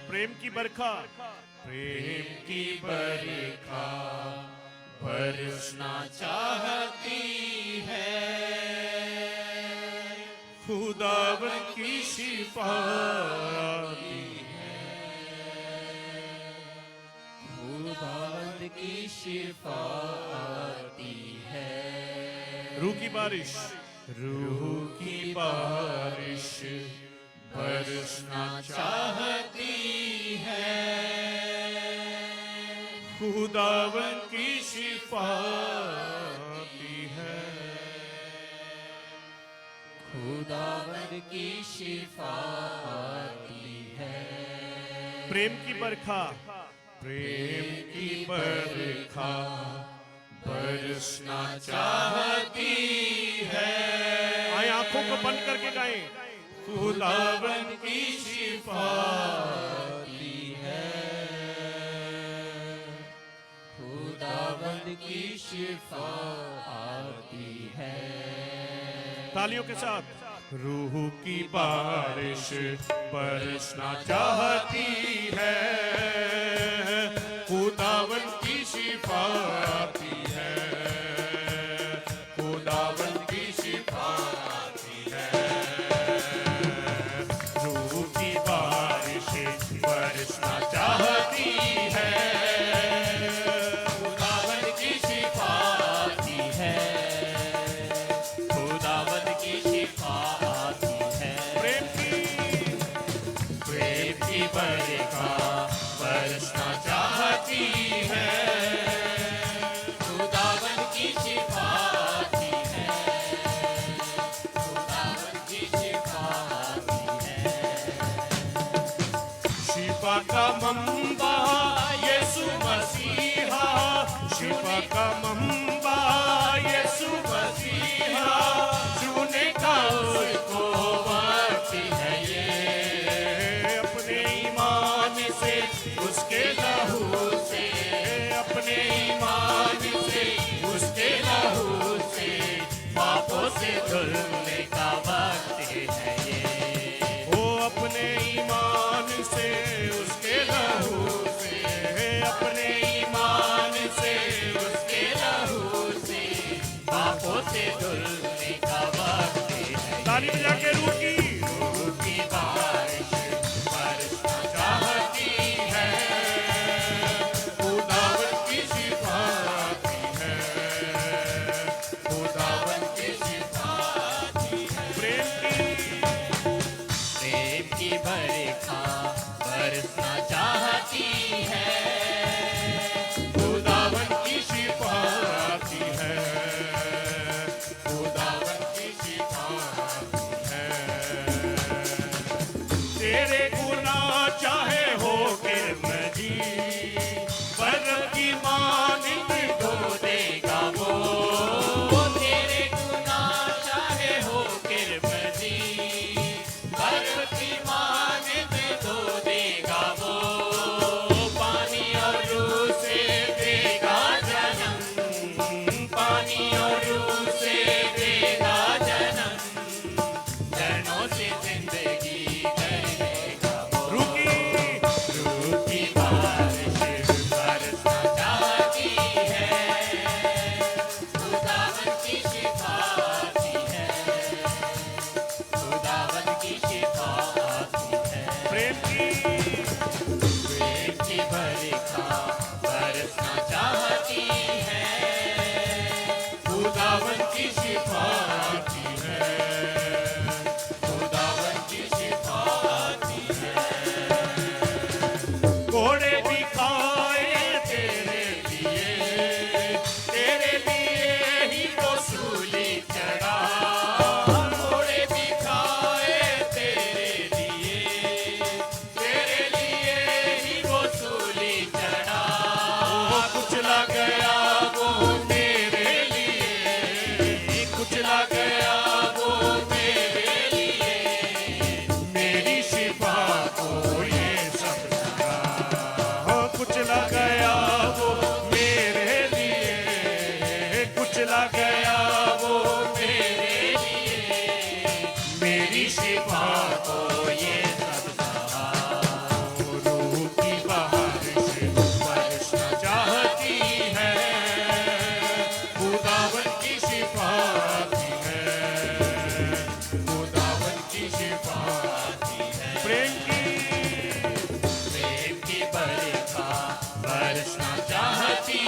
प्रेम की बरखा, प्रेम की बरखा बरसना चाहती है, खुदावन की शिफा आती है, की शिफा आती है। रूह की बारिश, रूह की बारिश बरसना चाहती है। खुदावन की शिफा आती है। खुदावंद की शिफा आती है। प्रेम की बरखा, प्रेम की बरखा बरसना चाहती है। आए आंखों को बंद करके गाएं। खुदावन की शिफा आती है। खुदावंद की शिफा आती है। तालियों के साथ। रूह की बारिश बरसना चाहती है। खुदावन की शिफा आती है। खुदावन की शिफा आती है। रूह की बारिश बरसना चाहती है। खुदावंद की शिफा आती है। खुदावंद की शिफा आती है। प्रेम की बरखा बरसना चाहती है। खुदावंद की शिफा आती है। खुदावंद की शिफा आती है। शिफा का मंबा यीशु मसीहा, शिफा का मंबा यीशु मसीहा, छूने का उसको बाकी है ये। अपने ईमान से उसके लहू से, अपने ईमान से उसके लहू से पापों से धुलने का वक्त है ये। वो अपने ईमान से उसके लहू से, अपने ईमान से उसके लहू से पापों से धुलने का वक्त है। ताली बजा के रूह की बारिश बरसना चाहती है। खुदावन की शिफा आती है। खुदावन की शिफा आती है। प्रेम की बरखा बरसना चाहती है। खुदावन की शिफा आती है। खुदावन की शिफा आती है। तेरे गुनाह चाहे हो गिरमजी, बर्फ की मानिंद धो देगा वो। तेरे गुनाह चाहे हो किरमजी, बर्फ की मानिंद धो देगा वो। पानी और रूह से देगा जन्म, पानी और रूह से देगा जन्म, जन्मों से जिंदगी कर देगा वो। रूह की बारिश बरसना चाहती है। खुदावन की शिफा आती है। खुदावन की शिफा आती है। प्रेम की बरखा बरसना चाहती है। खुदावन की शिफा आती है। खुदावन की शिफा आती है। घोड़े भी खाए तेरे लिए ही तो सूली चढ़ा। घोड़े भी खाए तेरे लिए ही वो सूली चढ़ा। कुचला गया वो मेरे लिए, कुचला गया वो मेरे लिए। मेरी शिफा को ये सब सहा। कुचला गया वो मेरे लिए, कुचला गया वो मेरे लिए। मेरी शिफा को ये सब सहा। रूह की बारिश बरसना चाहती है। खुदावन की शिफा आती है। खुदावन की शिफा आती है। प्रेम प्रेम की बरखा बरसना चाहती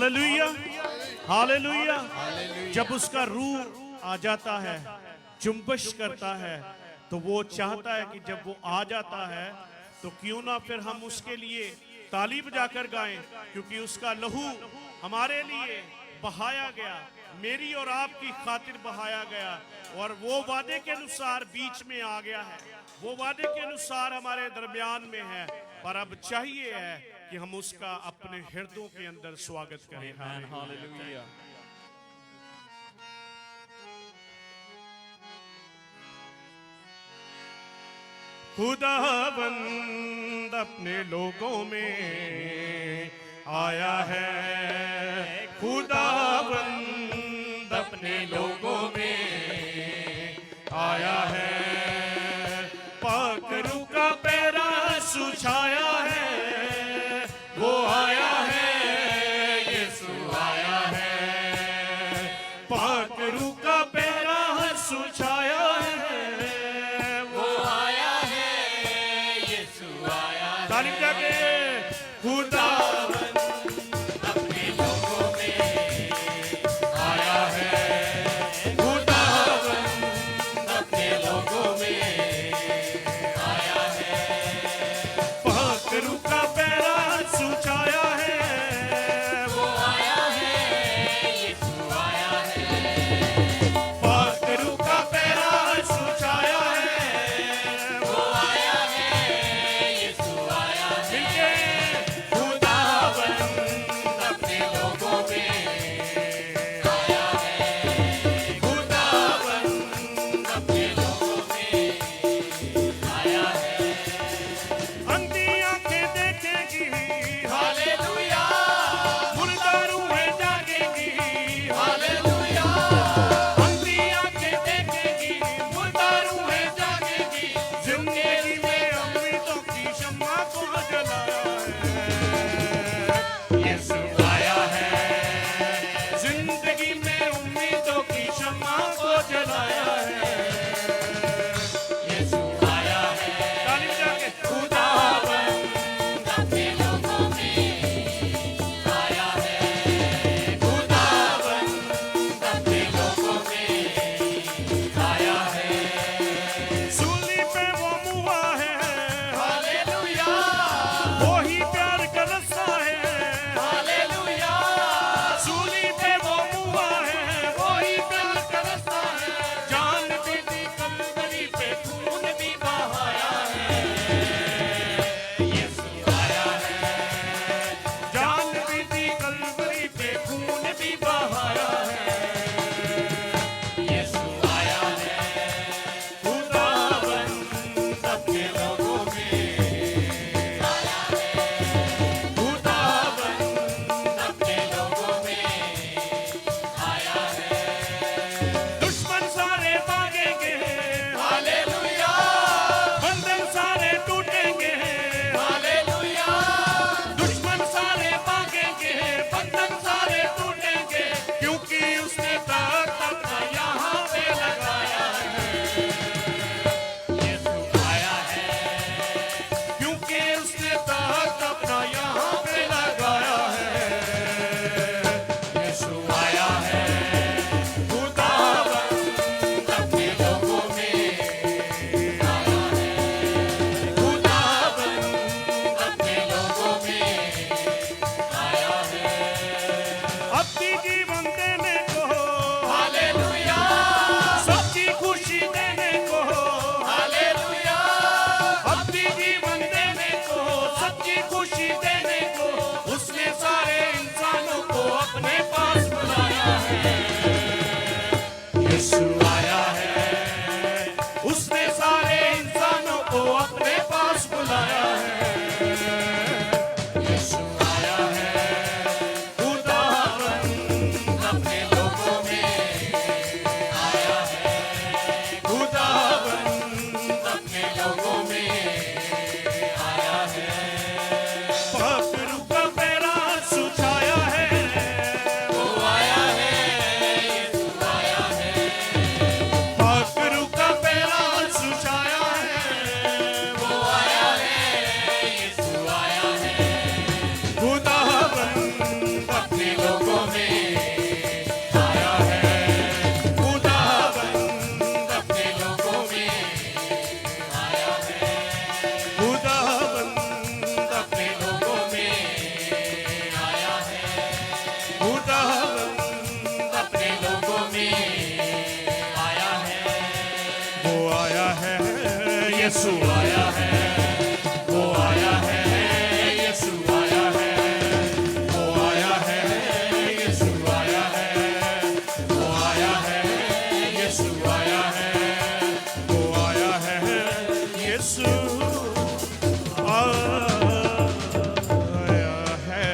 हालेलुया, हालेलुया। जब उसका रूह आ जाता है, जुम्बश करता है, तो वो चाहता है कि जब वो आ जाता है तो क्यों ना फिर हम उसके लिए ताली बजाकर गाएं, क्योंकि उसका लहू हमारे लिए बहाया गया, मेरी और आपकी खातिर बहाया गया, और वो वादे के अनुसार बीच में आ गया है, वो वादे के अनुसार हमारे दरमियान में है। पर अब चाहिए है कि हम उसका अपने हृदयों के अंदर स्वागत करें। हालेलुया। खुदावंद अपने लोगों में आया है, खुदावंद अपने लोगों में आया है। पाक रूह का पैरा सुझाया है, वो आया है, यीशु आया है। पाक रूह का पैरा सुझाया है, वो आया है, यीशु आया है। तारीफ जाके खुदावंद अपने लोगों में आया है, खुदावंद अपने लोगों में आया है। पाक यीशु आया है, वो आया है, यीशु आया है, वो आया है, यीशु आया है, वो आया है, यीशु आया है, वो आया है, यीशु आया है।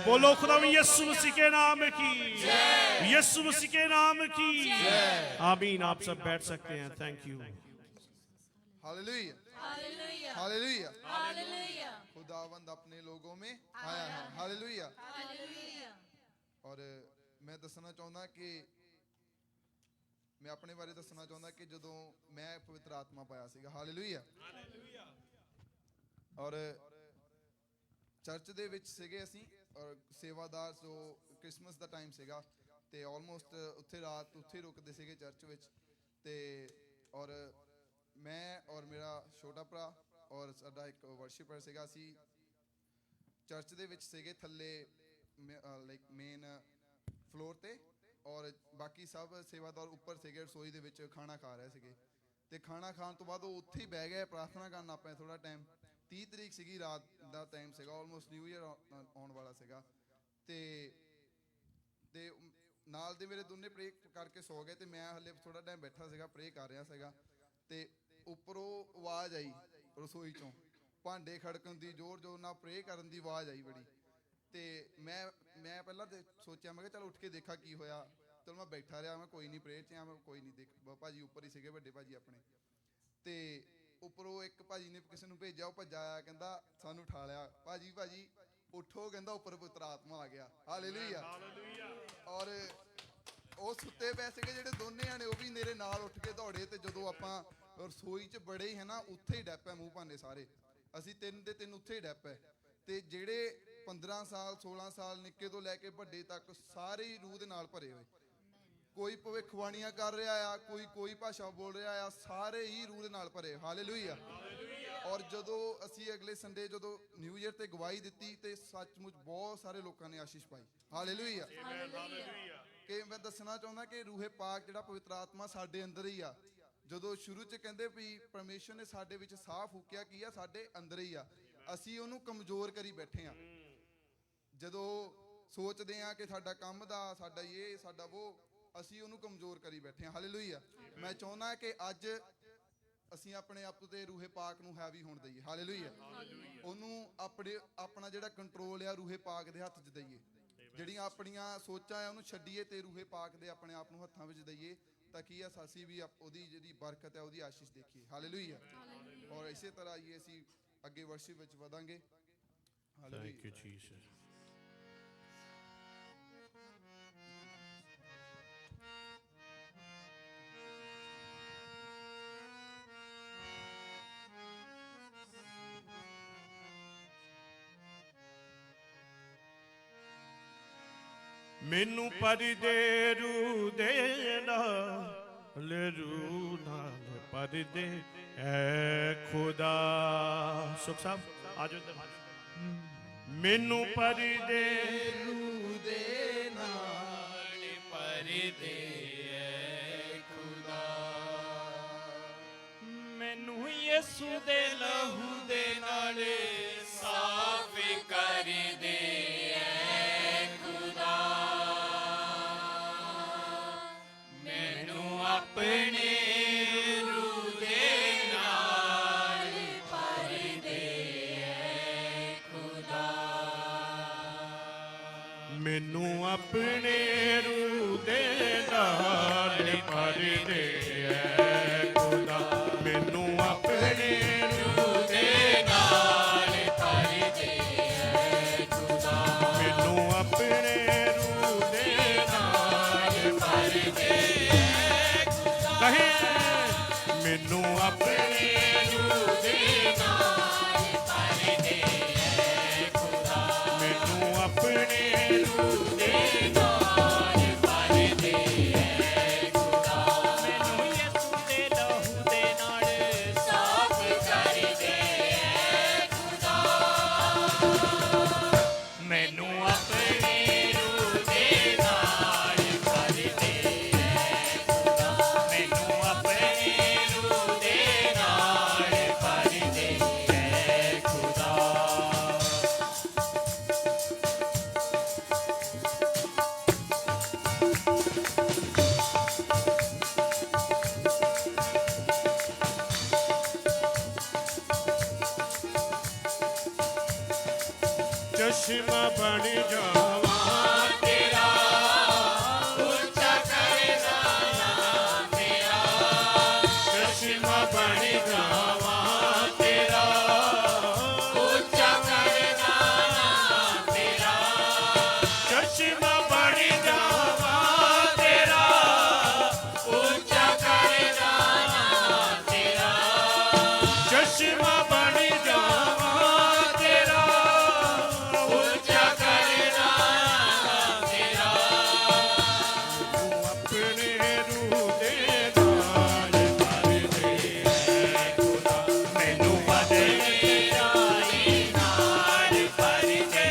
बोलो खुदा यीशु मसीह के नाम की, यीशु मसीह के नाम की आमीन। आप सब बैठ सकते हैं। Thank you. Hallelujah, hallelujah. खुदावंद अपने लोगों में आया है। हालेलुया। और मैं दसना चाਹੁੰਦਾ कि मैं अपने बारे दसना चाਹੁੰਦਾ कि ਜਦੋਂ मैं पवित्र आत्मा पाया ਸੀਗਾ। ਹਾਲੇਲੂਇਆ। और ਚਰਚ ਦੇ ਵਿੱਚ ਸੀਗੇ ਅਸੀਂ ਔਰ ਸੇਵਾਦਾਰ ਜੋ ਕ੍ਰਿਸਮਸ ਦਾ ਟਾਈਮ ਸੀਗਾ ਤੇ ਆਲਮੋਸਟ ਉੱਥੇ ਰਾਤ ਉੱਥੇ ਰੁਕਦੇ ਸੀਗੇ ਚਰਚ ਵਿੱਚ ਤੇ ਔਰ मैं और मेरा छोटा भरा और साडा एक वर्शिपर ਸੀਗਾ। ਅਸੀਂ ਚਰਚ ਦੇ ਵਿੱਚ ਸੀਗੇ ਥੱਲੇ ਲਾਈਕ ਮੇਨ ਫਲੋਰ ਤੇ ਔਰ ਬਾਕੀ ਸਭ ਸੇਵਾਦਾਰ ਉੱਪਰ ਸੀਗੇ ਰਸੋਈ ਦੇ ਵਿੱਚ ਖਾਣਾ ਖਾ ਰਹੇ ਸੀਗੇ ਤੇ ਖਾਣਾ ਖਾਣ ਤੋਂ ਬਾਅਦ ਉਹ ਉੱਥੇ ਹੀ ਬਹਿ ਗਏ ਪ੍ਰਾਰਥਨਾ ਕਰਨ ਆਪਾਂ ਥੋੜਾ ਟਾਈਮ। 30 ਤਰੀਕ ਸੀਗੀ ਰਾਤ ਦਾ ਟਾਈਮ ਸੀਗਾ, ਆਲਮੋਸਟ ਨਿਊ ਈਅਰ ਆਉਣ ਵਾਲਾ ਸੀਗਾ ਤੇ ਨਾਲ ਦੇ ਮੇਰੇ ਦੋਨੇ ਪ੍ਰੇ ਕਰਕੇ ਸੌ ਗਏ ਤੇ ਮੈਂ ਹਲੇ ਥੋੜਾ ਟਾਈਮ ਬੈਠਾ ਸੀਗਾ ਪ੍ਰੇ ਕਰ ਰਿਹਾ ਸੀਗਾ ਤੇ ਉੱਪਰੋਂ ਆਵਾਜ਼ ਆਈ ਰਸੋਈ ਚੋਂ ਭਾਂਡੇ ਖੜਕਣ ਦੀ, ਜ਼ੋਰ ਜ਼ੋਰ ਨਾਲ ਪ੍ਰੇ ਕਰਨ ਦੀ ਆਵਾਜ਼ ਆਈ ਬੜੀ ਤੇ ਮੈਂ ਪਹਿਲਾਂ ਤੇ ਸੋਚਿਆ ਮੈਂ ਕਿਹਾ ਚਲ ਉੱਠ ਕੇ ਦੇਖਾਂ ਕੀ ਹੋਇਆ। ਚਲ ਮੈਂ ਬੈਠਾ ਰਿਹਾ, ਮੈਂ ਕੋਈ ਨਹੀਂ ਪ੍ਰੇ 'ਚ ਆ, ਮੈਂ ਕੋਈ ਨਹੀਂ ਦੇਖ ਭਾਜੀ ਉੱਪਰ ਹੀ ਸੀਗੇ ਵੱਡੇ ਭਾਜੀ ਆਪਣੇ ਤੇ ਉੱਪਰੋਂ ਇੱਕ ਭਾਜੀ ਨੇ ਕਿਸੇ ਨੂੰ ਭੇਜਿਆ, ਉਹ ਭੱਜਾ ਆਇਆ ਕਹਿੰਦਾ ਸਾਨੂੰ ਉਠਾ ਲਿਆ, ਭਾਜੀ ਉੱਠੋ, ਕਹਿੰਦਾ ਉੱਪਰ ਪਵਿੱਤਰ ਆਤਮਾ ਆ ਗਿਆ। ਹਾਲੇਲੂਇਆ। ਔਰ ਉਹ ਸੁੱਤੇ ਪਏ ਸੀਗੇ ਜਿਹੜੇ ਦੋਨੇ ਜਾਣੇ, ਉਹ ਵੀ ਮੇਰੇ ਨਾਲ ਉੱਠ ਕੇ ਦੌੜੇ ਤੇ ਜਦੋਂ ਆਪਾਂ ਰਸੋਈ 'ਚ ਬੜੇ ਹੀ ਹੈ ਨਾ ਉੱਥੇ ਹੀ ਡੈਪ ਹੈ ਮੂੰਹ ਭਾਂਡੇ ਸਾਰੇ, ਅਸੀਂ ਤਿੰਨ ਦੇ ਤਿੰਨ ਉੱਥੇ ਹੀ ਡੈਪ ਹੈ ਤੇ ਜਿਹੜੇ 15 ਸਾਲ 16 ਸਾਲ ਨਿੱਕੇ ਤੋਂ ਲੈ ਕੇ ਵੱਡੇ ਤੱਕ ਸਾਰੇ ਹੀ ਰੂਹ ਦੇ ਨਾਲ ਭਰੇ ਹੋਏ। ਕੋਈ ਭਵਿੱਖਬਾਣੀਆਂ ਕਰ ਰਿਹਾ ਆ, ਕੋਈ ਭਾਸ਼ਾ ਬੋਲ ਰਿਹਾ ਆ, ਸਾਰੇ ਹੀ ਰੂਹ ਦੇ ਨਾਲ ਭਰੇ। ਹਾਲੇਲੂਇਆ। ਔਰ ਜਦੋਂ ਅਸੀਂ ਅਗਲੇ ਸੰਡੇ ਜਦੋਂ ਨਿਊ ਈਅਰ ਤੇ ਗਵਾਹੀ ਦਿੱਤੀ ਤੇ ਸੱਚਮੁੱਚ ਬਹੁਤ ਸਾਰੇ ਲੋਕਾਂ ਨੇ ਆਸ਼ੀਸ਼ ਪਾਈ। ਹਾਲੇਲੂਇਆ। ਕਿ ਮੈਂ ਦੱਸਣਾ ਚਾਹੁੰਦਾ ਕਿ ਰੂਹੇ ਪਾਕ ਜਿਹੜਾ ਪਵਿੱਤਰ ਆਤਮਾ ਸਾਡੇ ਅੰਦਰ ਹੀ ਆ। ਜਦੋਂ ਸ਼ੁਰੂ 'ਚ ਕਹਿੰਦੇ ਵੀ ਪਰਮੇਸ਼ਰ ਨੇ ਸਾਡੇ ਵਿੱਚ ਸਾਹ ਫੂਕਿਆ, ਕੀ ਆ ਸਾਡੇ ਅੰਦਰ ਹੀ ਆ, ਅਸੀਂ ਉਹਨੂੰ ਕਮਜ਼ੋਰ ਕਰੀ ਬੈਠੇ ਆ। ਜਦੋਂ ਸੋਚਦੇ ਆ ਕਿ ਸਾਡਾ ਕੰਮ ਦਾ, ਸਾਡਾ ਇਹ, ਸਾਡਾ ਉਹ, ਅਸੀਂ ਉਹਨੂੰ ਕਮਜ਼ੋਰ ਕਰੀ ਬੈਠੇ ਆ। ਹਾਲੇਲੂਇਆ। ਮੈਂ ਚਾਹੁੰਦਾ ਕਿ ਅੱਜ ਅਸੀਂ ਆਪਣੇ ਆਪ ਤੇ ਰੂਹੇ ਪਾਕ ਨੂੰ ਹੈਵੀ ਹੋਣ ਦਈਏ। ਹਾਲੇਲੂਇਆ। ਉਹਨੂੰ ਆਪਣਾ ਜਿਹੜਾ ਕੰਟਰੋਲ ਆ ਰੂਹੇ ਪਾਕ ਦੇ ਹੱਥ 'ਚ ਦਈਏ। ਜਿਹੜੀਆਂ ਆਪਣੀਆਂ ਸੋਚਾਂ ਆ ਉਹਨੂੰ ਛੱਡੀਏ ਤੇ ਰੂਹੇ ਪਾਕ ਦੇ ਆਪਣੇ ਆਪ ਨੂੰ ਹੱਥਾਂ ਵਿੱਚ ਦਈਏ ਤਾਂ ਕੀ ਆ ਅਸੀਂ ਵੀ ਉਹਦੀ ਜਿਹੜੀ ਬਰਕਤ ਹੈ ਉਹਦੀ ਆਸ਼ੀਸ਼ ਦੇਖੀਏ। ਹਾਲੇਲੂਇਆ। ਔਰ ਇਸੇ ਤਰ੍ਹਾਂ ਹੀ ਅਸੀਂ ਅੱਗੇ ਵਰਸ਼ਿਪ ਵਿੱਚ ਵਧਾਂਗੇ। Thank you, Jesus. ਮੈਨੂੰ ਪਰਦੇ ਰੂ ਦੇ ਨਾਲ ਪਰਦੇ ਐ ਖੁਦਾ। ਸੁਖ ਸਾਹਿਬ ਆਜੋ ਇੱਧਰ। ਮੈਨੂੰ ਪਰਦੇ ਰੂ ਦੇ ਨਾਲ ਪਰਦੇ ਐ ਖੁਦਾ, ਮੈਨੂੰ ਯਿਸੂ ਦੇ ਲਹੂ ਦੇ ਨਾਲ ਸਾਫ਼ ਕਰ ਦੇ ਐ ਖੁਦਾ, ਮੈਨੂੰ ਆਪਣੇ ਰੂ ਦੇ ਨਾਲ ਪਰਦੇ ਐ ਖੁਦਾ, ਮੈਨੂੰ ਆਪਣੇ ਰੂ ਦੇ ਨਾਲ ਪਰਦੇ ਐ ਖੁਦਾ, ਮੈਨੂੰ ਆਪਣੇ ਰੂ ਦੇ ਨਾਲ चश्मा बन जावा तेरा ऊंचा करना नाम तेरा चश्मा बन जावा तेरा ऊंचा करना नाम तेरा चश्मा बन जावा तेरा ऊंचा करना नाम तेरा चश्मा बन जावा तेरा ऊंचा करना नाम तेरा अपने रूह दे नाल भर दे खुदा मैनू बदल राई नाल भर दे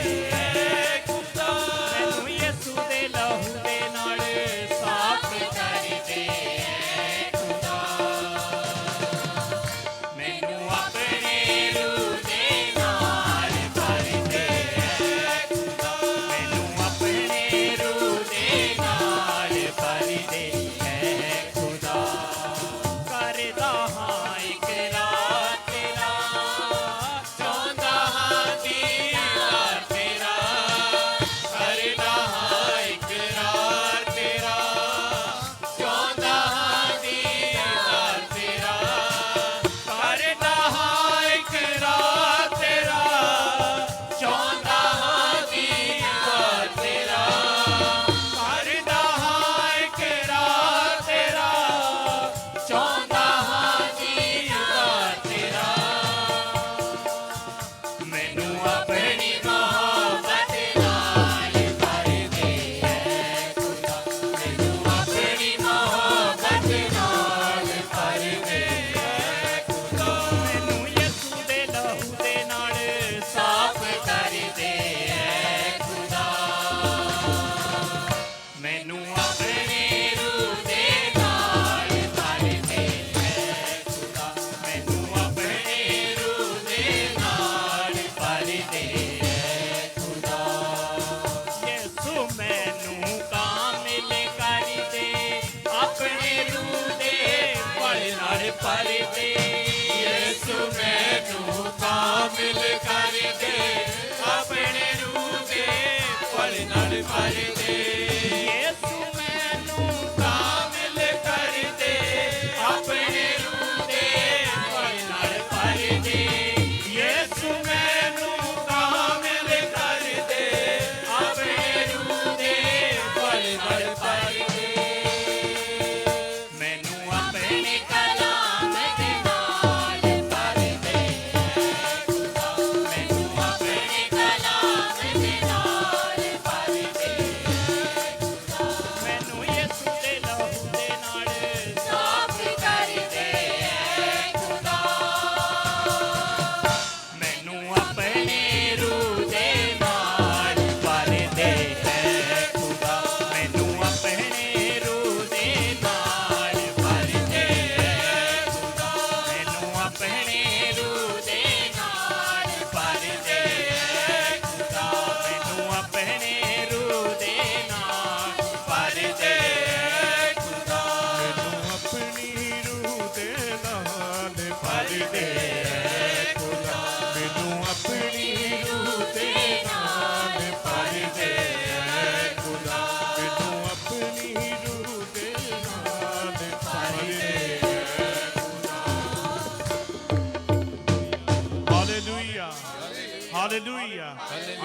खुदा मैनू यसू दे लहू दे नाल साफ कर दे खुदा मैनू अपने रूह दे नाल भर दे खुदा मैनू अपने रूह दे नाल भर दे खुदा करदा हां इकरार तेरा चाਹੁੰਦਾ ਹਾਂ ਦੀਦਾਰ ਤੇਰਾ ਕਰਦਾ ਹਾਂ ਇਕਰਾਰ ਤੇਰਾ ਚਾਹੁੰਦਾ ਹਾਂ ਦੀਦਾਰ ਤੇਰਾ ਕਰਦਾ ਹਾਂ ਇਕਰਾਰ ਤੇਰਾ ਚਾਹੁੰਦਾ ਹਾਂ ਦੀਦਾਰ ਤੇਰਾ ਕਰਦਾ ਹਾਂ ਇਕਰਾਰ ਤੇਰਾ ਚਾਹੁੰਦਾ ਹਾਂ ਦੀਦਾਰ ਤੇਰਾ ਮੈਨੂੰ ਆਪਣੀ ਮੁਹੱਬਤ ਨਾਲ ਭਰ ਦੇ ਖੁਦਾ ਮੈਨੂੰ ਆਪਣੀ ਮੁਹੱਬਤ ਨਾਲ ਭਰ ਦੇ ਖੁਦਾ ਮੈਨੂੰ ਯਿਸੂ ਦੇ ਲਹੂ ਦੇ ਨਾਲ ਸਾਫ਼ ਕਰ ਦੇ ਖੁਦਾ ਮੈਨੂੰ ਆਪਣੇ ਰੂਹ ਦੇ ਨਾਲ ਭਰ ਦੇ ਖੁਦਾ ਮੈਨੂੰ ਆਪਣੇ ਰੂਹ ਦੇ ਨਾਲ ਭਰ ਦੇ ਖੁਦਾ ਯਿਸੂ ਮੈਨੂੰ ਕਾਮਿਲ ਕਰ ਦੇ ਆਪਣੇ ਰੂਹ ਦੇ ਫਲ ਨਾਲ ਭਰ ਦੇ ਯਿਸੂ ਮੈਨੂੰ ਕਾਮਿਲ ਕਰ ਦੇ ਆਪਣੇ ਰੂਹ ਦੇ ਫਲ ਨਾਲ ਭਰ ਦੇ ਯਿਸੂ ਮੈਨੂੰ ਕਾਮਿਲ ਕਰ ਦੇ ਆਪਣੇ ਰੂਹ ਦੇ ਫਲ ਨਾਲ ਭਰ ਦੇ ਯਿਸੂ ਮੈਨੂੰ ਕਾਮਿਲ ਕਰ ਦੇ ਆਪਣੇ ਰੂਹ ਦੇ ਫਲ ਨਾਲ ਭਰ ਦੇ ਮੈਨੂੰ ਆਪਣੇ ਕਲਾਮ ਦੇ ਨਾਲ ਭਰ ਦੇ ਖੁਦਾ ਮੈਨੂੰ ਆਪਣੇ ਕਲਾਮ ਦੇ ਨਾਲ ਭਰ ਦੇ ਖੁਦਾ ਮੈਨੂੰ ਯਿਸੂ ਦੇ ਲਹੂ ਦੇ ਨਾਲ ਸਾਫ਼ ਕਰ ਦੇ ਖੁਦਾ ਮੈਨੂੰ ਆਪਣੇ ਰੂਹ ਦੇ ਨਾਲ ਭਰ ਦੇ ਖੁਦਾ ਮੈਨੂੰ ਆਪਣੇ ਰੂਹ ਦੇ ਨਾਲ ਭਰ ਦੇ ਖੁਦਾ ਮੈਨੂੰ ਆਪਣੇ ਰੂਹ ਦੇ ਨਾਲ ਭਰ ਦੇ ਖੁਦਾ ਮੈਨੂੰ ਆਪਣੇ ਰੂਹ ਦੇ ਨਾਲ ਭਰ ਦੇ ਖੁਦਾ ਮੈਨੂੰ ਆਪਣੀ ਰੂਹ ਦੇ ਨਾਲ ਭਰ ਦੇ ਖੁਦਾ ਮੈਨੂੰ ਆਪਣੀ ਰੂਹ ਦੇ ਨਾਲ ਭਰ ਦੇ ਖੁਦਾ ਮੈਨੂੰ ਆਪਣੀ ਰੂਹ ਦੇ ਨਾਲ ਭਰ ਦੇ हालेलुया हालेलुया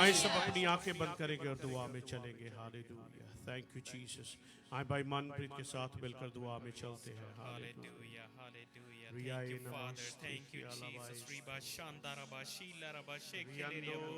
आइए सब अपनी आंखें बंद करेंगे और दुआ में चलेंगे हालेलुया थैंक यू जीसस आए भाई मनप्रीत के साथ मिलकर दुआ में चलते हैं hallelujah Hallelujah. We are Thank you, in a Father. must Thank you, be Jesus. alive. Riba Shanda Raba Shila Raba Shekeleriabo.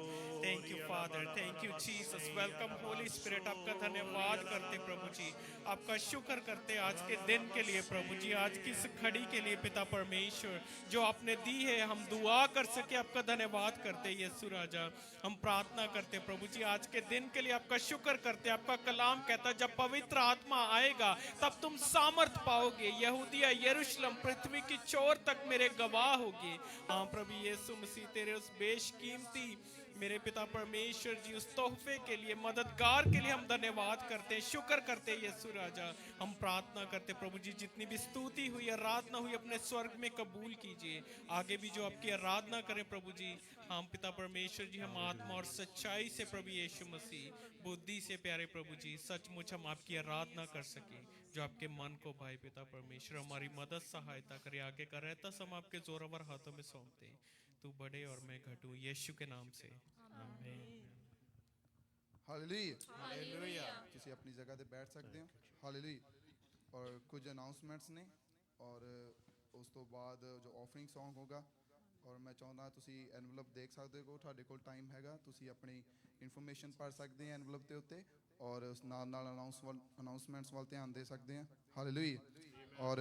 Thank you, Father. Thank you, Jesus. Welcome, Holy Spirit. आपका धन्यवाद करते प्रभु जी, आपका शुक्र करते आज के दिन के लिए प्रभु जी, आज की इस घड़ी के लिए पिता परमेश्वर जो आपने दी है, हम दुआ कर सके आपका धन्यवाद करते यीशु राजा। हम प्रार्थना करते प्रभु जी आज के दिन के लिए आपका शुक्र करते। आपका कलाम कहता जब पवित्र आत्मा आएगा तब तुम सामर्थ पाओगे, यहूदिया यरूशलेम पृथ्वी की चोर तक मेरे गवाह होगे। हाँ प्रभु यीशु मसीह तेरे उस बेशकीमती मेरे पिता परमेश्वर जी, उस तोहफे के लिए, मददगार के लिए हम धन्यवाद करते हैं, शुक्र करते हैं यीशु राजा। हम प्रार्थना करते प्रभु जी, जितनी भी स्तुति हुई, आराधना हुई, अपने स्वर्ग में कबूल कीजिए। आगे भी जो आपकी आराधना करें प्रभु जी, हम पिता परमेश्वर जी, हम आत्मा और सच्चाई से प्रभु यीशु मसीह, बुद्धि से प्यारे प्रभु जी, सचमुच हम आपकी आराधना कर सके, जो आपके मन को भाई पिता परमेश्वर हमारी मदद सहायता करे। आगे का रहता हम आपके जोरावर हाथों में सौंपते हैं। तू बड़े और मैं घटूं, यीशु के नाम से आमीन। ਹਾਲੇਲੂਇਆ ਤੁਸੀਂ ਆਪਣੀ ਜਗ੍ਹਾ ਤੇ ਬੈਠ ਸਕਦੇ ਹੋ। ਹਾਲੇਲੂਇਆ। ਔਰ ਕੁਝ ਅਨਾਉਂਸਮੈਂਟਸ ਨੇ ਔਰ ਉਸ ਤੋਂ ਬਾਅਦ ਜੋ ਆਫਰਿੰਗ Song ਹੋਗਾ। ਔਰ ਮੈਂ ਚਾਹੁੰਦਾ ਤੁਸੀਂ ਐਨਵਲਪ ਦੇਖ ਸਕਦੇ ਹੋ, ਤੁਹਾਡੇ ਕੋਲ ਟਾਈਮ ਹੈਗਾ, ਤੁਸੀਂ ਆਪਣੀ ਇਨਫੋਰਮੇਸ਼ਨ ਪੜ੍ਹ ਸਕਦੇ ਆ ਐਨਵਲਪ ਦੇ ਉੱਤੇ ਔਰ ਉਸ ਨਾਲ ਅਨਾਉਂਸਮੈਂਟਸ ਵੱਲ ਧਿਆਨ ਦੇ ਸਕਦੇ ਆ। ਹਾਲੇਲੂਇਆ। ਔਰ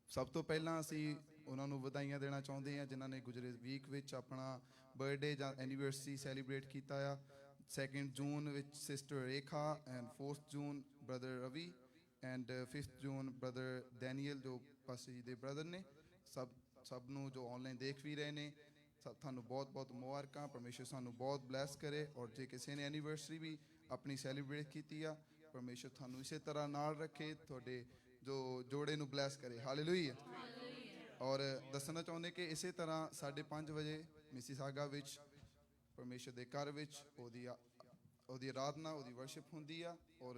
ਸਭ ਤੋਂ ਪਹਿਲਾਂ ਅਸੀਂ ਉਹਨਾਂ ਨੂੰ ਵਧਾਈਆਂ ਦੇਣਾ ਚਾਹੁੰਦੇ ਹਾਂ ਜਿਨ੍ਹਾਂ ਨੇ ਗੁਜ਼ਰੇ ਵੀਕ ਵਿੱਚ ਆਪਣਾ ਬਰਥਡੇ ਜਾਂ ਐਨੀਵਰਸਰੀ ਸੈਲੀਬ੍ਰੇਟ ਕੀਤਾ ਆ। 2 ਜੂਨ ਵਿੱਚ sister Rekha and 4 June brother Ravi and 5 June brother Daniel ਜੋ ਪਾਸੀ ਜੀ ਦੇ ਬ੍ਰਦਰ ਨੇ। ਸਭ ਨੂੰ ਜੋ ਆਨਲਾਈਨ ਦੇਖ ਵੀ ਰਹੇ ਨੇ, ਤੁਹਾਨੂੰ ਬਹੁਤ ਬਹੁਤ ਮੁਬਾਰਕਾਂ। ਪਰਮੇਸ਼ਰ ਸਾਨੂੰ ਬਹੁਤ ਬਲੈਸ ਕਰੇ। ਔਰ ਜੇ ਕਿਸੇ ਨੇ ਐਨੀਵਰਸਰੀ ਵੀ ਆਪਣੀ ਸੈਲੀਬ੍ਰੇਟ ਕੀਤੀ ਆ, ਪਰਮੇਸ਼ਰ ਤੁਹਾਨੂੰ ਇਸੇ ਤਰ੍ਹਾਂ ਨਾਲ ਰੱਖੇ, ਤੁਹਾਡੇ ਜੋ ਜੋੜੇ ਨੂੰ ਬਲੈਸ ਕਰੇ। ਹਾਲੇਲੂਇਆ। ਔਰ ਦੱਸਣਾ ਚਾਹੁੰਦੇ ਕਿ ਇਸੇ ਤਰ੍ਹਾਂ 5:30 ਵਜੇ ਮਿਸੀਸਾਗਾ ਵਿੱਚ ਪਰਮੇਸ਼ਰ ਦੇ ਘਰ ਵਿੱਚ ਉਹਦੀ ਆਰਾਧਨਾ, ਉਹਦੀ ਵਰਸ਼ਿਪ ਹੁੰਦੀ ਆ ਔਰ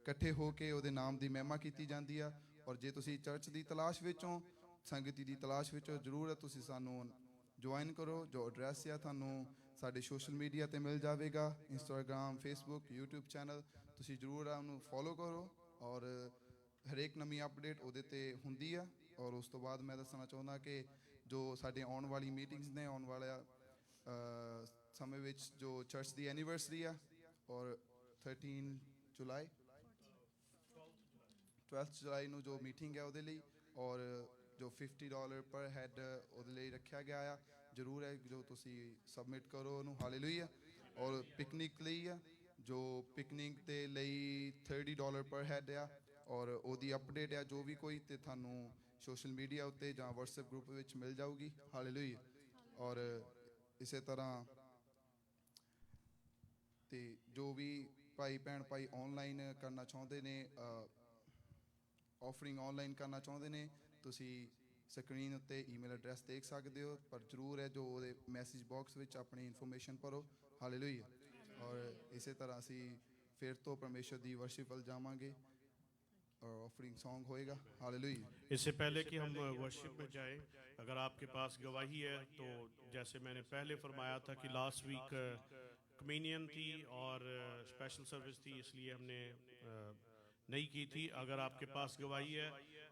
ਇਕੱਠੇ ਹੋ ਕੇ ਉਹਦੇ ਨਾਮ ਦੀ ਮਹਿਮਾ ਕੀਤੀ ਜਾਂਦੀ ਆ। ਔਰ ਜੇ ਤੁਸੀਂ ਚਰਚ ਦੀ ਤਲਾਸ਼ ਵਿੱਚ ਹੋ, ਸੰਗਤੀ ਦੀ ਤਲਾਸ਼ ਵਿੱਚ ਹੋ, ਜ਼ਰੂਰ ਤੁਸੀਂ ਸਾਨੂੰ ਜੁਆਇਨ ਕਰੋ। ਜੋ ਐਡਰੈਸ ਆ ਤੁਹਾਨੂੰ ਸਾਡੇ ਸੋਸ਼ਲ ਮੀਡੀਆ 'ਤੇ ਮਿਲ ਜਾਵੇਗਾ, ਇੰਸਟਾਗ੍ਰਾਮ, ਫੇਸਬੁੱਕ, YouTube ਚੈਨਲ। ਤੁਸੀਂ ਜ਼ਰੂਰ ਉਹਨੂੰ ਫੋਲੋ ਕਰੋ ਔਰ ਹਰੇਕ ਨਵੀਂ ਅਪਡੇਟ ਉਹਦੇ 'ਤੇ ਹੁੰਦੀ ਆ। ਔਰ ਉਸ ਤੋਂ ਬਾਅਦ ਮੈਂ ਦੱਸਣਾ ਚਾਹੁੰਦਾ ਕਿ ਜੋ ਸਾਡੇ ਆਉਣ ਵਾਲੀ ਮੀਟਿੰਗਸ ਨੇ, ਆਉਣ ਵਾਲਾ ਸਮੇਂ ਵਿੱਚ ਜੋ ਚਰਚ ਦੀ ਐਨੀਵਰਸਰੀ ਆ ਔਰ 12 ਜੁਲਾਈ ਨੂੰ ਜੋ ਮੀਟਿੰਗ ਹੈ ਉਹਦੇ ਲਈ ਔਰ ਜੋ $50 ਪਰ ਹੈਡ ਉਹਦੇ ਲਈ ਰੱਖਿਆ ਗਿਆ ਆ। ਜ਼ਰੂਰ ਹੈ ਜੋ ਤੁਸੀਂ ਸਬਮਿਟ ਕਰੋ ਉਹਨੂੰ। ਹਾਲੇਲੂਇਆ। ਔਰ ਪਿਕਨਿਕ ਲਈ ਆ, ਜੋ ਪਿਕਨਿਕ ਦੇ ਲਈ $30 ਪਰ ਹੈਡ ਆ ਔਰ ਉਹਦੀ ਅਪਡੇਟ ਆ ਜੋ ਵੀ ਕੋਈ ਤੇ ਤੁਹਾਨੂੰ ਸੋਸ਼ਲ ਮੀਡੀਆ ਉੱਤੇ ਜਾਂ WhatsApp ਗਰੁੱਪ ਵਿੱਚ ਮਿਲ ਜਾਊਗੀ। ਹਾਲੇਲੂਇਆ। ਔਰ ਇਸੇ ਤਰ੍ਹਾਂ ਤੇ ਜੋ ਵੀ ਭਾਈ ਭੈਣ ਭਾਈ ਆਨਲਾਈਨ ਕਰਨਾ ਚਾਹੁੰਦੇ ਨੇ, ਆਫਰਿੰਗ ਆਨਲਾਈਨ ਕਰਨਾ ਚਾਹੁੰਦੇ ਨੇ, ਤੁਸੀਂ ਸਕਰੀਨ ਉੱਤੇ ਈਮੇਲ ਐਡਰੈਸ ਦੇਖ ਸਕਦੇ ਹੋ। ਪਰ ਜ਼ਰੂਰ ਹੈ ਜੋ ਉਹਦੇ ਮੈਸੇਜ ਬਾਕਸ ਵਿੱਚ ਆਪਣੀ ਇਨਫੋਰਮੇਸ਼ਨ ਭਰੋ। ਹਾਲੇਲੂਇਆ। ਔਰ ਇਸੇ ਤਰ੍ਹਾਂ ਅਸੀਂ ਫਿਰ ਤੋਂ ਪਰਮੇਸ਼ਰ ਦੀ ਵਰਸ਼ਿਪ ਵੱਲ ਜਾਵਾਂਗੇ और ऑफरिंग सॉन्ग होएगा। हालेलुया। इससे पहले कि हम वर्शिप में जाएं, अगर आपके पास गवाही है तो जैसे मैंने पहले फरमाया था कि लास्ट वीक कम्युनियन थी और स्पेशल सर्विस थी, इसलिए हमने नहीं की थी। अगर आपके पास गवाही है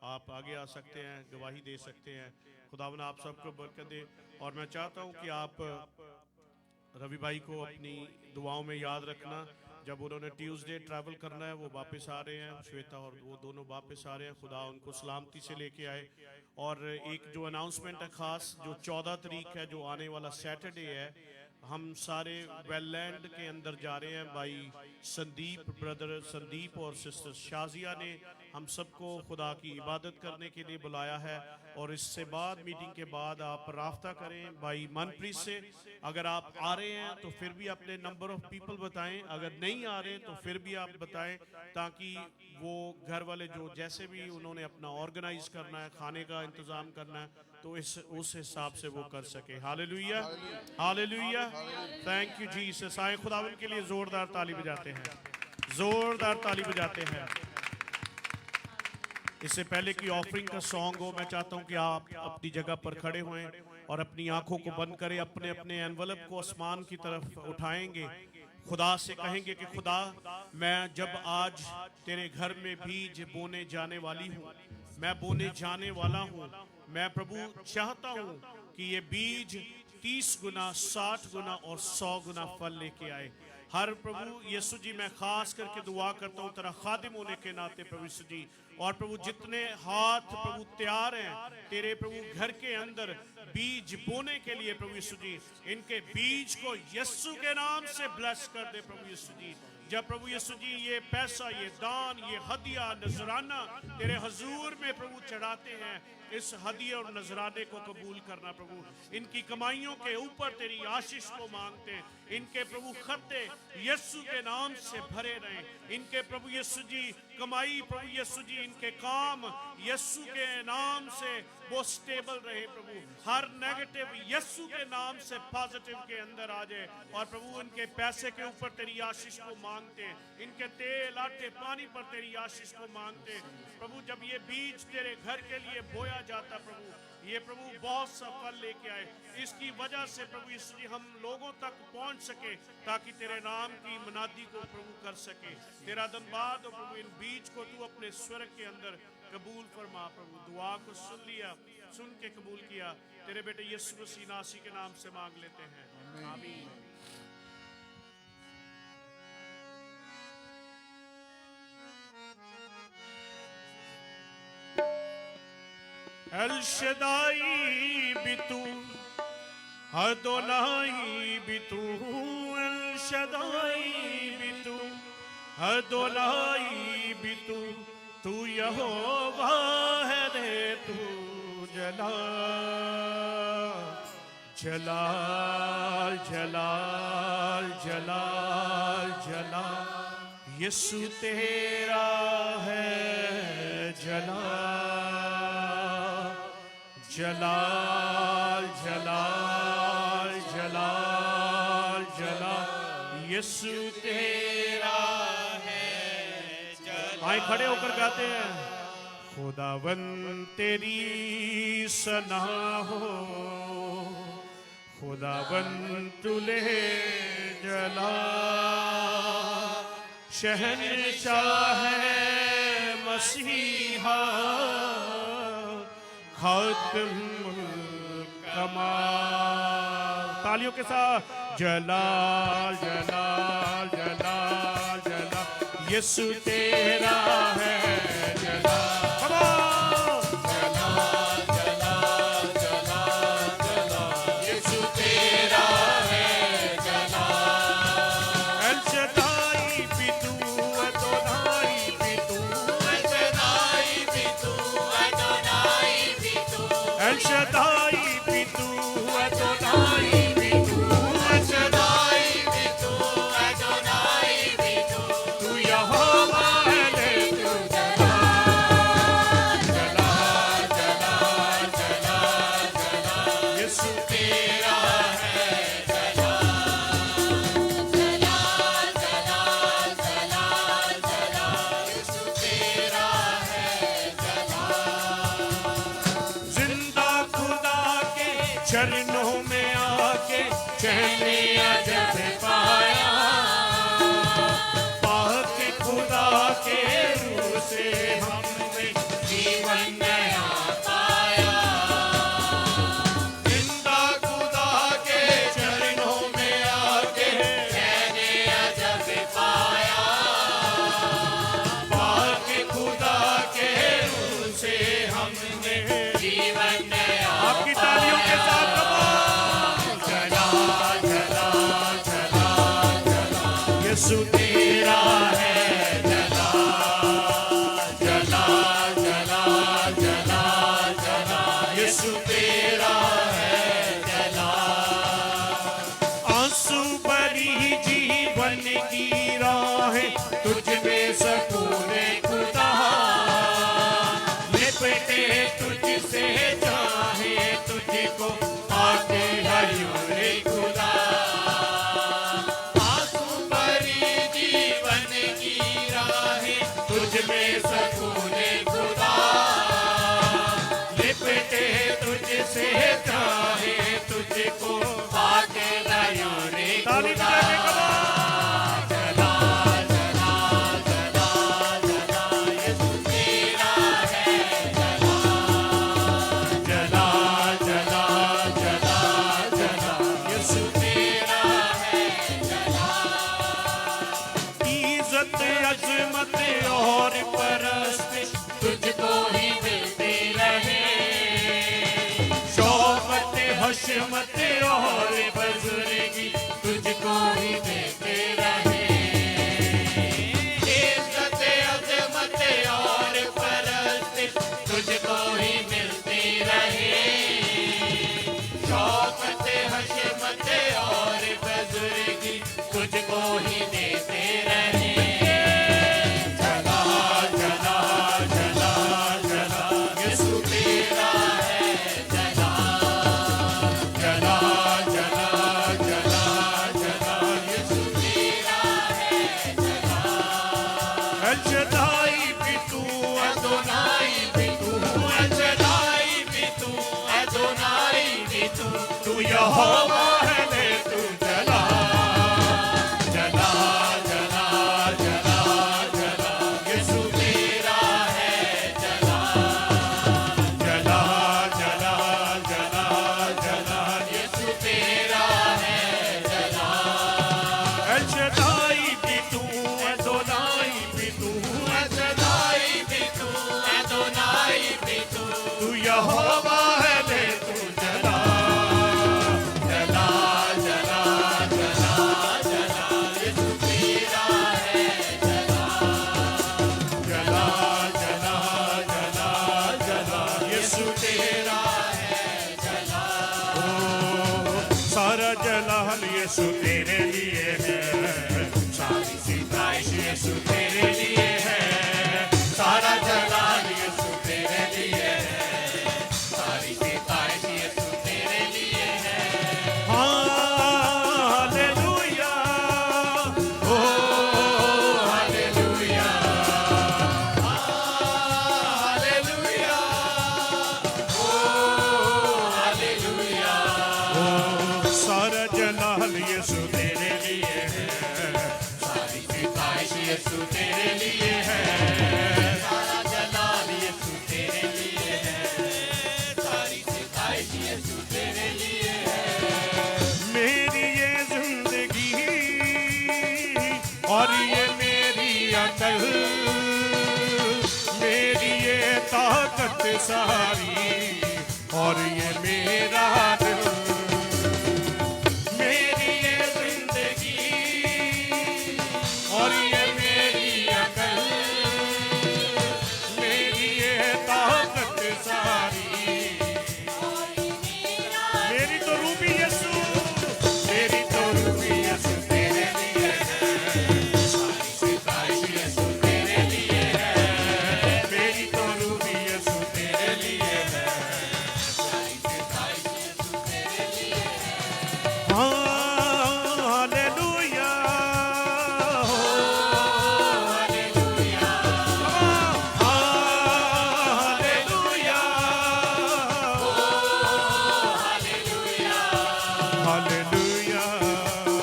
आप आगे आ सकते हैं, गवाही दे सकते हैं। खुदावन आप सबको बरकत दे। और मैं चाहता हूँ कि आप रवि भाई को अपनी दुआओं में याद रखना। जब उन्होंने ट्यूसडे ट्रैवल करना है, वो वापस आ रहे हैं, श्वेता और वो दोनों वापस आ रहे हैं। खुदा उनको सलामती से लेके आए। और एक जो अनाउंसमेंट है ख़ास, जो 14 तारीख है, जो आने वाला सैटरडे है, हम सारे वेललैंड के अंदर जा रहे हैं। भाई संदीप, ब्रदर संदीप और सिस्टर शाजिया ने हम सबको खुदा की इबादत करने के लिए बुलाया है। और इससे बाद मीटिंग के बाद आप राब्ता करें भाई मनप्रीत से। अगर आप आ रहे हैं तो फिर भी अपने नंबर ऑफ पीपल बताएं, अगर नहीं आ रहे तो फिर भी आप बताएं, ताकि वो घर वाले जो जैसे भी उन्होंने अपना ऑर्गेनाइज करना है, खाने का इंतज़ाम करना है, तो उस हिसाब से वो कर सके। Hallelujah, hallelujah, thank you Jesus. आए खुदावन के लिए जोरदार ताली बजाते हैं, जोरदार ताली बजाते हैं। इससे पहले कि ऑफरिंग का सॉन्ग हो, मैं चाहता हूं कि आप अपनी जगह पर खड़े होएं और अपनी आंखों को बंद करें, अपने अपने एनवलप को आसमान की तरफ उठाएंगे, खुदा से कहेंगे कि खुदा मैं जब आज तेरे घर में बीज बोने जाने वाली हूँ, मैं बोने जाने वाला हूँ, मैं प्रभु चाहता हूँ कि ये बीज 30 गुना, 60 गुना और 100 गुना फल लेके आए। हर प्रभु यीशु जी, मैं खास करके दुआ करता हूँ तेरा खादिम होने के नाते प्रभु यीशु जी। और प्रभु जितने हाथ प्रभु तैयार हैं तेरे प्रभु घर के अंदर बीज बोने के लिए प्रभु यीशु जी, इनके बीज को यीशु के नाम से ब्लेस कर दे प्रभु यीशु जी। जब प्रभु यीशु जी ये पैसा, ये दान, ये हदिया, नजराना तेरे हजूर में प्रभु चढ़ाते हैं, इस हदिया और नजराने को कबूल करना प्रभु। इनकी कमाइयों के ऊपर तेरी आशीष को मांगते हैं। इनके प्रभु खत्ते यीशु के नाम से भरे रहें। इनके प्रभु यीशु जी कमाई, प्रभु यीशु जी इनके काम यीशु के नाम से वो स्टेबल रहे प्रभु। हर नेगेटिव यीशु के नाम से पॉजिटिव के अंदर आ जाए। और प्रभु इनके पैसे के ऊपर तेरी आशीष को मांगते हैं, इनके तेल, आटे, पानी पर तेरी आशीष को मांगते हैं प्रभु। जब ये बीज तेरे घर के लिए बोया जाता प्रभु, ये प्रभु बहुत सा फल लेके आए। इसकी वजह से प्रभु यीशु जी हम लोगों तक पहुंच सके, ताकि तेरे नाम की मनादी को प्रभु कर सके। तेरा धन्यवाद हो प्रभु, इन बीज को तू अपने स्वर्ग के अंदर कबूल फरमा प्रभु। दुआ को सुन लिया, सुन के कबूल किया, तेरे बेटे यीशु मसीह नासी के नाम से मांग लेते हैं, आमीन। एल शदाई भी तू, अदोनाई भी तू, एल शदाई भी तू, अदोनाई भी तू, तू यहोवा है रे, तू जलाल जलाल जलाल जलाल जलाल, यीशु तेरा है जलाल जलाल जलाल जलाल जलाल, यीशु तेरा है जलाल। आए खड़े होकर गाते हैं। खुदावन तेरी सना हो, खुदावन तुले जला, शहंशाह है मसीहा, खातमुल कमाल। तालियों के साथ जलाल जलाल जलाल जलाल, यीशु तेरा है जलाल। चरणों में आके चैन जब पाया, पाक खुदा के रूह से हमने जीवन नया पाया। जिंदा खुदा के चरणों में आके चैन जब पाया, पाक खुदा के रूह से हमने जीवन नया। आपकी तालियों के साथ यीशु तेरा है जलाल जलाल जलाल जलाल जलाल, यीशु तेरा है जलाल। आंसू भरी जीवन की राहें तुझ में सकून खुदा, लिपटे तुझसे चाहे तुझको आके हयूरे खुदा। तुझ में सकून खुदा, लिपटे तुझसे चाहे तुझको पाके दयारे खुदा। जलाल जलाल जलाल जलाल, यीशु तेरा है जलाल जलाल जलाल जलाल जलाल, यीशु तेरा है जलाल। इज्जत अजमत और परस्तिश तुझको ही मिलती रहे, शौकत हशमत और बुजुर्गी तुझको तुझको ही देते रहे। जला जला जला जला यीशु तेरा है, जला जला जला जला जला यीशु तेरा है, जला। एल शदाई भी तू, अदोनाई भी तू, अजदाई भी तू, अदोनाई भी तू, तू यहोवा है ले तू जला जला जला जला जला यीशु तेरा है, जला जला जला जला जला यीशु तेरा है, जला। एल शदाई भी तू, अदोनाई भी तू, अजदाई भी तू, अदोनाई भी तू, तू यहोवा है ले तू जला जला जला जला जला यीशु तेरा है, जला जला जला जला जला यीशु तेरा है, जला। ओ सारा जलाल यीशु तेरे लिए है, सारी सिताइश यीशु तेरे लिए है, सारा जलाल यीशु तेरे लिए है, सारी सिताइश यीशु तेरे लिए है। हालेलुया ओ हालेलुया हालेलुया ओ हालेलुया। सारा जलाल यीशु तेरे लिए है, सारी सिताइश यीशु तेरे लिए है, सारा जलाल यीशु तेरे लिए है, सारी सिताइश यीशु तेरे लिए है। मेरी ये जिंदगी और ये मेरी अकल, मेरी ये ताकत सारी और ये मेरा दिल, मेरी ये जिंदगी और ये मेरी अकल, मेरी ये ताकत सारी, मेरी तो रूबी यीशु, मेरी तो रूबी यीशु तेरे लिए है, सारी सिताइश यीशु तेरे लिए है, मेरी तो रूबी यीशु तेरे लिए है। सारी सिताइश यीशु तेरे लिए है। Hallelujah hallelujah hallelujah hallelujah hallelujah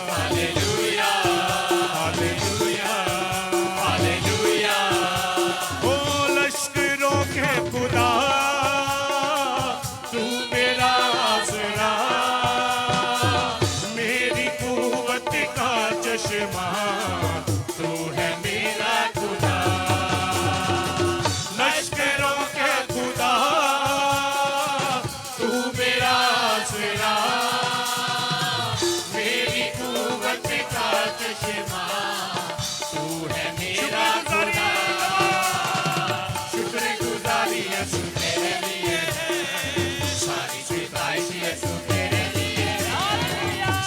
hallelujah hallelujah hallelujah. ओ लश्करों के खुदा तू मेरा आसरा, मेरी कुव्वत का चश्मा तू है मेरा खुदा। लश्करों के खुदा तू मेरा आसरा, मेरी कुव्वत का चश्मा तू है मेरा खुदा। शुक्रगुजारी यीशु तेरे लिए है, सारी सिताइश यीशु तेरे लिए है।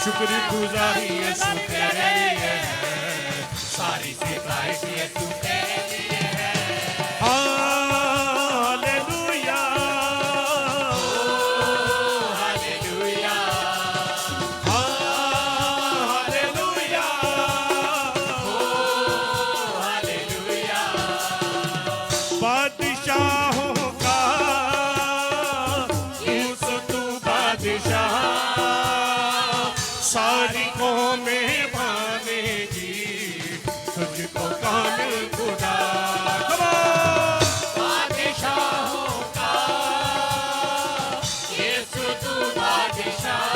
शुक्रगुजारी यीशु तेरे लिए है। सारी सिताइश यीशु तेरे लिए है। Hallelujah hallelujah hallelujah hallelujah. बादशाहों का तू बादशाह, सारी कौमें मानेगी तुझको कामिल खुदा। बादशाहों का यीशु तू बादशाह,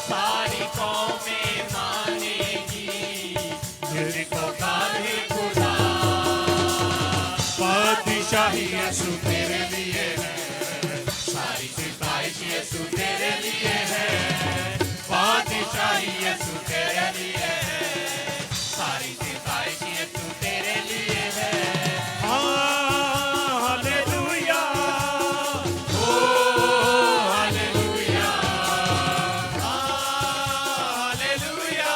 सारी कौमें मानेगी तुझको कामिल खुदा। बादशाही यीशु तेरे लिए है, सारी सिताइश यीशु तेरे लिए है। बादशाही यीशु तेरे लिए है, सारी सिताइश यीशु तेरे लिए है। हालेलुया ओ hallelujah hallelujah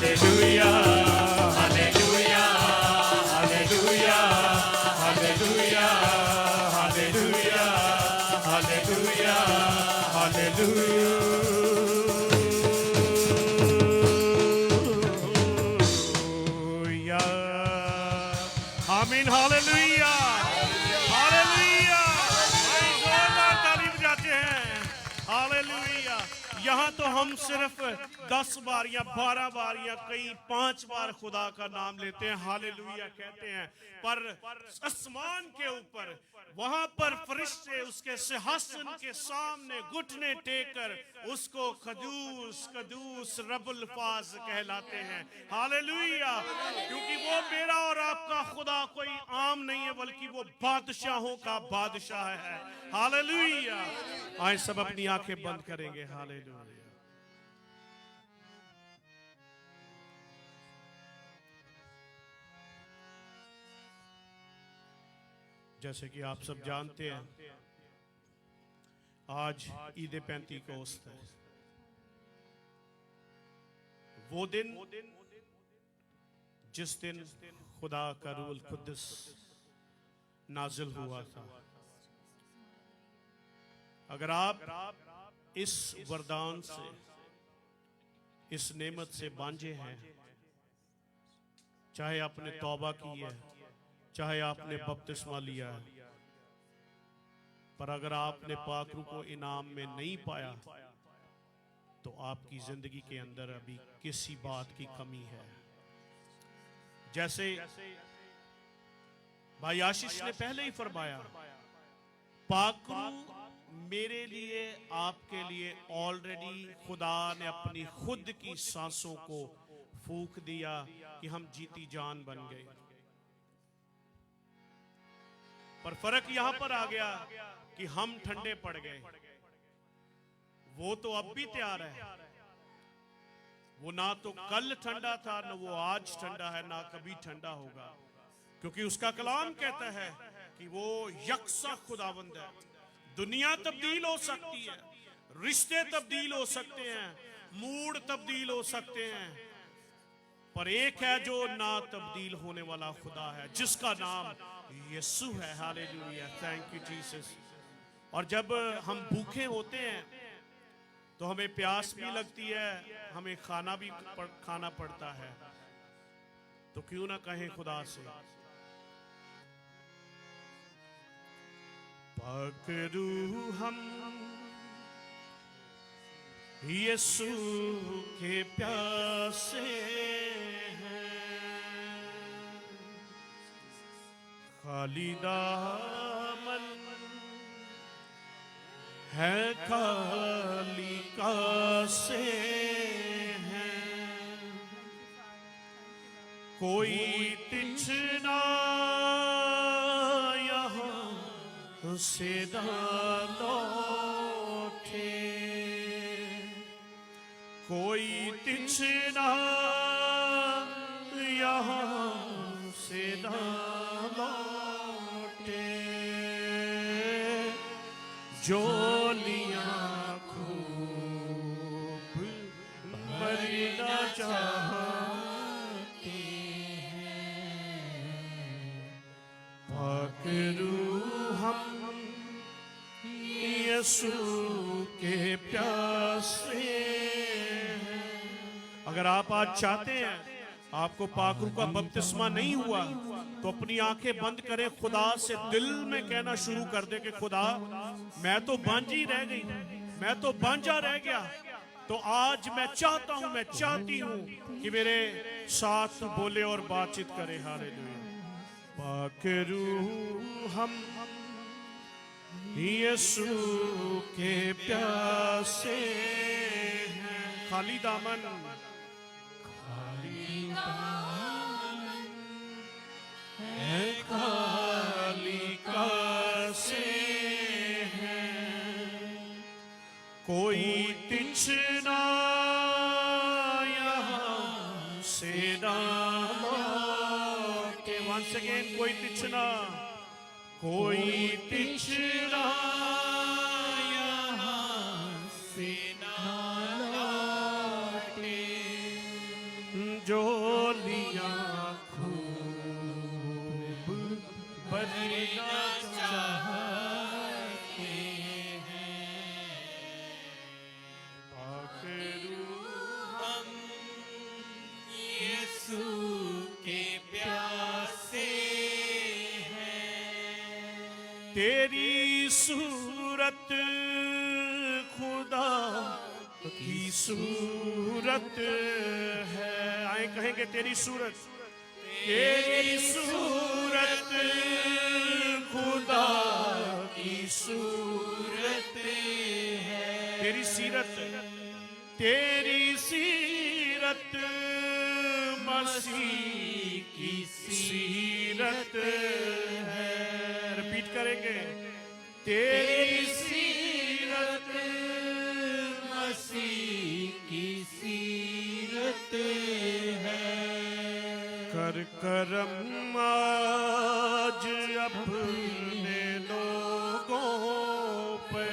hallelujah hallelujah hallelujah hallelujah hallelujah hallelujah hallelujah आमीन हालेलुया हालेलुया जोरदार ताली बजाते हैं हालेलुया। यहाँ तो हम सिर्फ 10 बार या 12 बार या कई 5 बार खुदा का नाम लेते हैं, हालेलुया कहते हैं, पर आसमान के ऊपर वहां पर फरिश्ते उसके सिंहासन के सामने घुटने टेक कर उसको कदूस कदूस रब्बुल फाज कहलाते हैं, हालेलुया। क्योंकि वो मेरा और आपका खुदा कोई आम नहीं है, बल्कि वो बादशाहों का बादशाह है, हालेलुया। आए सब अपनी आंखें बंद करेंगे, हालेलुया। जैसे कि आप सब जानते हैं, आज ईद पेंतीकोस्त है। वो दिन जिस दिन खुदा का रूहुल कुद्दस नाजिल हुआ था। अगर आप इस वरदान से, इस नेमत से बांझे हैं, चाहे आपने तौबा की है, चाहे आपने बपतिस्मा लिया है, पर अगर आपने पाक रूह को इनाम में नहीं पाया, तो आपकी जिंदगी के अंदर अभी किसी बात की कमी है। जैसे भाई आशीष ने पहले ही फरमाया, पाक रूह मेरे लिए, आपके लिए ऑलरेडी खुदा ने अपनी खुद की सांसों को फूंक दिया कि हम जीती जान बन गए। पर फर्क यहां पर आ गया कि हम ठंडे पड़ गए। वो तो अब भी तैयार है, वो ना तो कल ठंडा था, ना वो आज ठंडा है, ना कभी ठंडा होगा, क्योंकि उसका कलाम कहता है कि वो यकसा खुदावंद है। दुनिया तब्दील हो सकती है, रिश्ते तब्दील हो सकते हैं, मूड तब्दील हो सकते हैं, पर एक है जो ना तब्दील होने वाला खुदा है, जिसका नाम यीशु है, हालेलुया, थैंक यू जीसस। और जब हम भूखे होते हैं तो हमें प्यास भी लगती है, हमें खाना भी खाना पड़ता है, तो क्यों ना कहें खुदा से, पकड़ू हम यीशु के प्यासे हैं, खाली दामन है, खाली कासे हैं, कोई तिछना यहाँ से ना लौटे, कोई तिछना यहाँ से ना लौटे, जोलियां खूब भरना चाहते हैं, पकड़ू हम यीशु के प्यासे हैं। अगर आप आज चाहते हैं, आपको पाक रूह का बपतिस्मा नहीं हुआ, तो अपनी आंखें बंद करें, खुदा से दिल में कहना शुरू कर दे कि खुदा मैं तो बांझी रह गई, मैं तो बांझा रह गया, तो आज मैं चाहता हूं, मैं चाहती हूं कि मेरे साथ बोले और बातचीत करे, हालेलुया। पाक रूह हम यीशु के प्यासे हैं, खाली दामन, खाली दामन है, खाली कासे हैं, कोई तिछना यहाँ से ना लौटे, once again, कोई तिछना, कोई तिछना यहाँ से ना लौटे, सूरत है। आए कहेंगे तेरी सूरत, तेरी सूरत खुदा की सूरत है। तेरी सीरत, तेरी सीरत मसीह की सीरत है। रिपीट करेंगे, तेरी सीरत मसीह की सीरत है। कर करम आज अपने लोगों पे,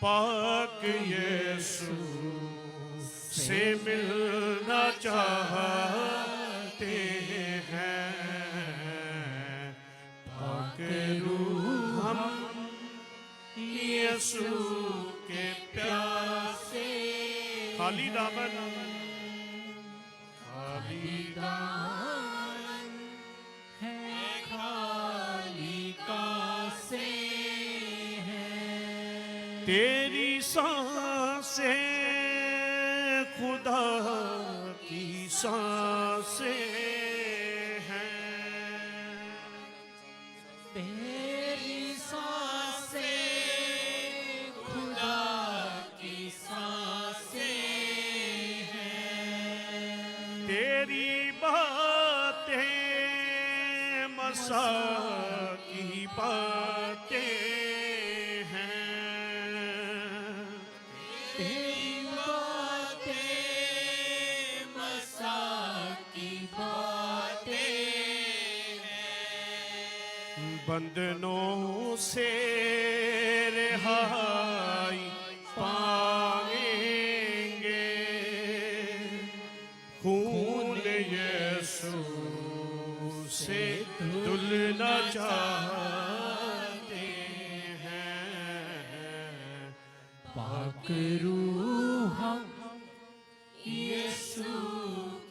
पाक यीशु से मिलना चाहते हैं। पाक रूह हम यीशु के प्यासे, खाली दामन, खाली दामन है, खाली कासे हैं। तेरी सांसें खुदा की सांसें हैं। तेरी सांसें खुदा की सांसें हैं। तेरी बातें मसा की बातें हैं। तेरी बातें मसा की बातें हैं। बंधनों से रिहाई पाएंगे, खून यीशु से धुलना चाहते हैं। पाक रूह हम यीशु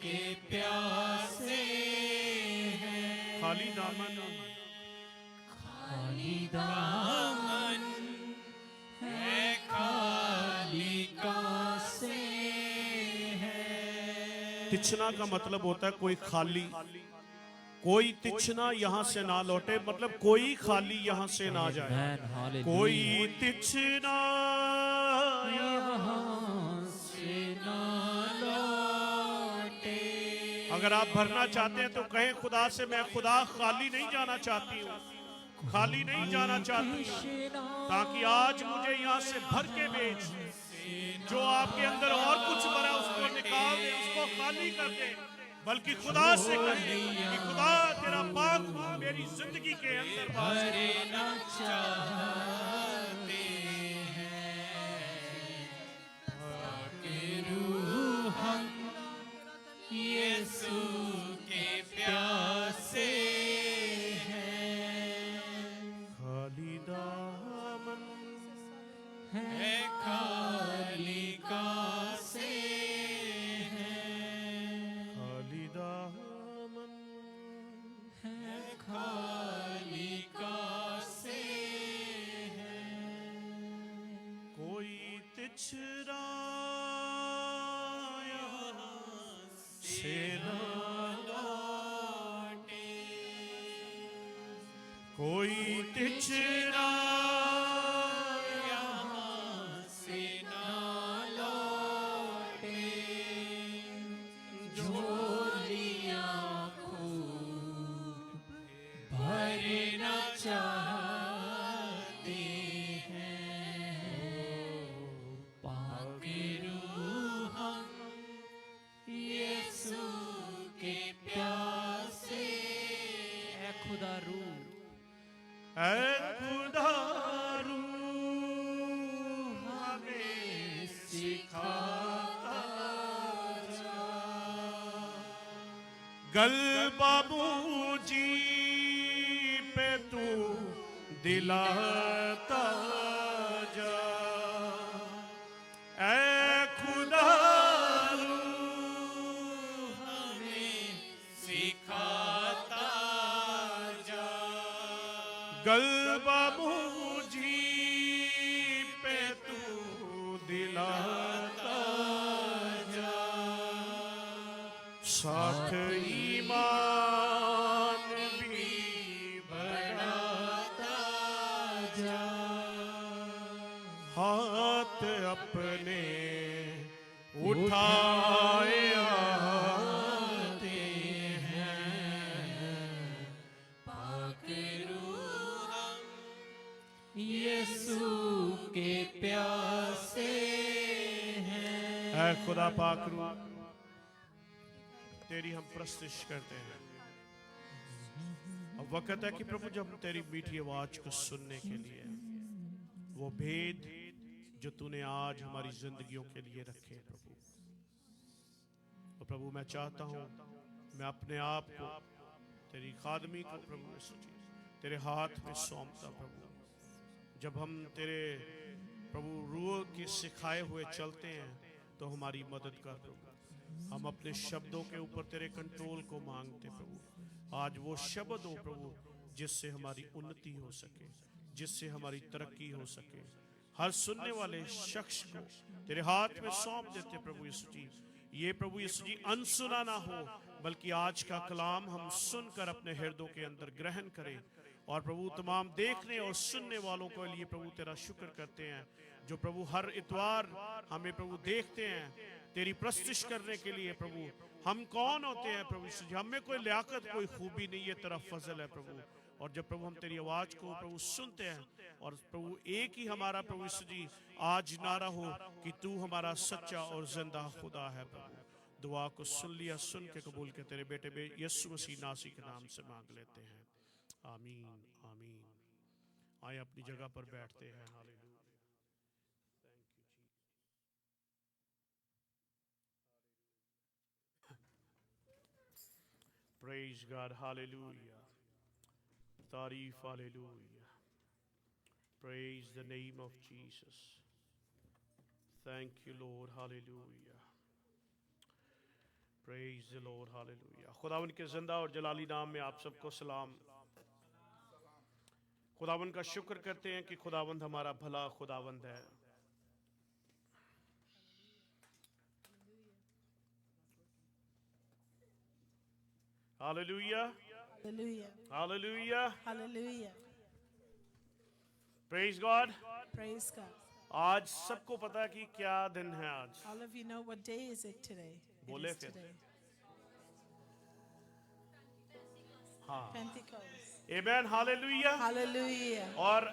के प्यासे हैं। खाली दामन, खाली दामन है, खाली कासे हैं। तिछना का मतलब होता है कोई खाली, कोई तिछना यहाँ से ना लौटे, मतलब कोई खाली यहाँ से ना जाए। कोई तिछना यहाँ से ना लौटे। अगर आप भरना चाहते हैं तो कहें खुदा से, मैं खुदा खाली नहीं जाना चाहती हूँ, खाली नहीं जाना चाहती हूँ, ताकि आज मुझे यहाँ से भर के भेज। जो आपके अंदर और कुछ भरा उसको निकाल दे, उसको खाली कर दे। बल्कि खुदा से कहें कि खुदा तेरा पाक मेरी जिंदगी के अंदर भरना चाहते हैं। पाक रूह हम यीशु के प्यासे हैं। खाली दामन है, खाली कासे हैं। खाली दामन है, खाली कासे हैं। कोई तिछरा से ना लौटे, कोई तिछरा चाहते हैं। पाक रूह हम यीशु के प्यासे। ऐ खुदा रूह, ऐ खुदा रूह हमें सिखाता जा। गल बाबूजी पे तू दिलाता जा। ऐ खुदा रूह हमें सिखाता जा। गल बाबूजी पे तू दिला हाथ अपने उठाए आते हैं। यीशु के प्यासे हैं। ऐ खुदा पाक रूह, तेरी हम प्रस्तुत करते हैं। अब वक्त है कि प्रभु जब हम तेरी मीठी आवाज को सुनने के लिए वो भेद जो तूने आज हमारी जिंदगियों के लिए रखे प्रभु, तो प्रभु मैं चाहता हूँ मैं अपने आप को तेरी खादमी को प्रभु यीशु जी तेरे हाथ में सौंपता प्रभु। जब हम तेरे प्रभु रूह के सिखाए हुए चलते हैं तो हमारी मदद कर प्रभु। हम अपने शब्दों के ऊपर तेरे कंट्रोल को मांगते प्रभु। आज वो शब्द हो प्रभु जिससे हमारी उन्नति हो सके, जिससे हमारी तरक्की हो सके। हर सुनने वाले शख्स को तेरे हाथ में सौंप देते प्रभु यीशु जी। ये प्रभु यीशु जी अनसुना ना हो, बल्कि आज का कलाम हम सुनकर अपने हृदयों के अंदर ग्रहण करें। और प्रभु तमाम देखने और सुनने वालों के लिए प्रभु तेरा शुक्र करते हैं जो प्रभु हर इतवार हमें प्रभु देखते हैं तेरी प्रस्तुत करने के लिए। प्रभु हम कौन होते हैं प्रभु यीशु जी? हमें कोई लियाकत कोई खूबी नहीं, ये तेरा फजल है प्रभु। और जब प्रभु हम तेरी आवाज को प्रभु सुनते हैं और प्रभु एक ही हमारा प्रभु यीशु जी आज नारा हो कि तू हमारा सच्चा और जिंदा खुदा है प्रभु। दुआ को सुन लिया, सुन के कबूल के तेरे बेटे यीशु मसीह नासी के नाम से मांग लेते हैं, आमीन आमीन। आए अपनी जगह पर बैठते हैं। Hallelujah. Praise God, hallelujah. Tareef, hallelujah. Praise the name of Jesus. Thank you, Lord, hallelujah. Praise the Lord, hallelujah. खुदावन के जिंदा और जलाली नाम में आप सबको सलाम। खुदावन का शुक्र करते हैं कि खुदावंद हमारा भला खुदावंद है। Hallelujah. Hallelujah. Hallelujah. Hallelujah. Praise God. Praise God. आज सबको पता है कि क्या दिन है आज। All of you know what day is it today? बोले It is फिर। today. हाँ। Pentecost. Amen. Hallelujah. Hallelujah. और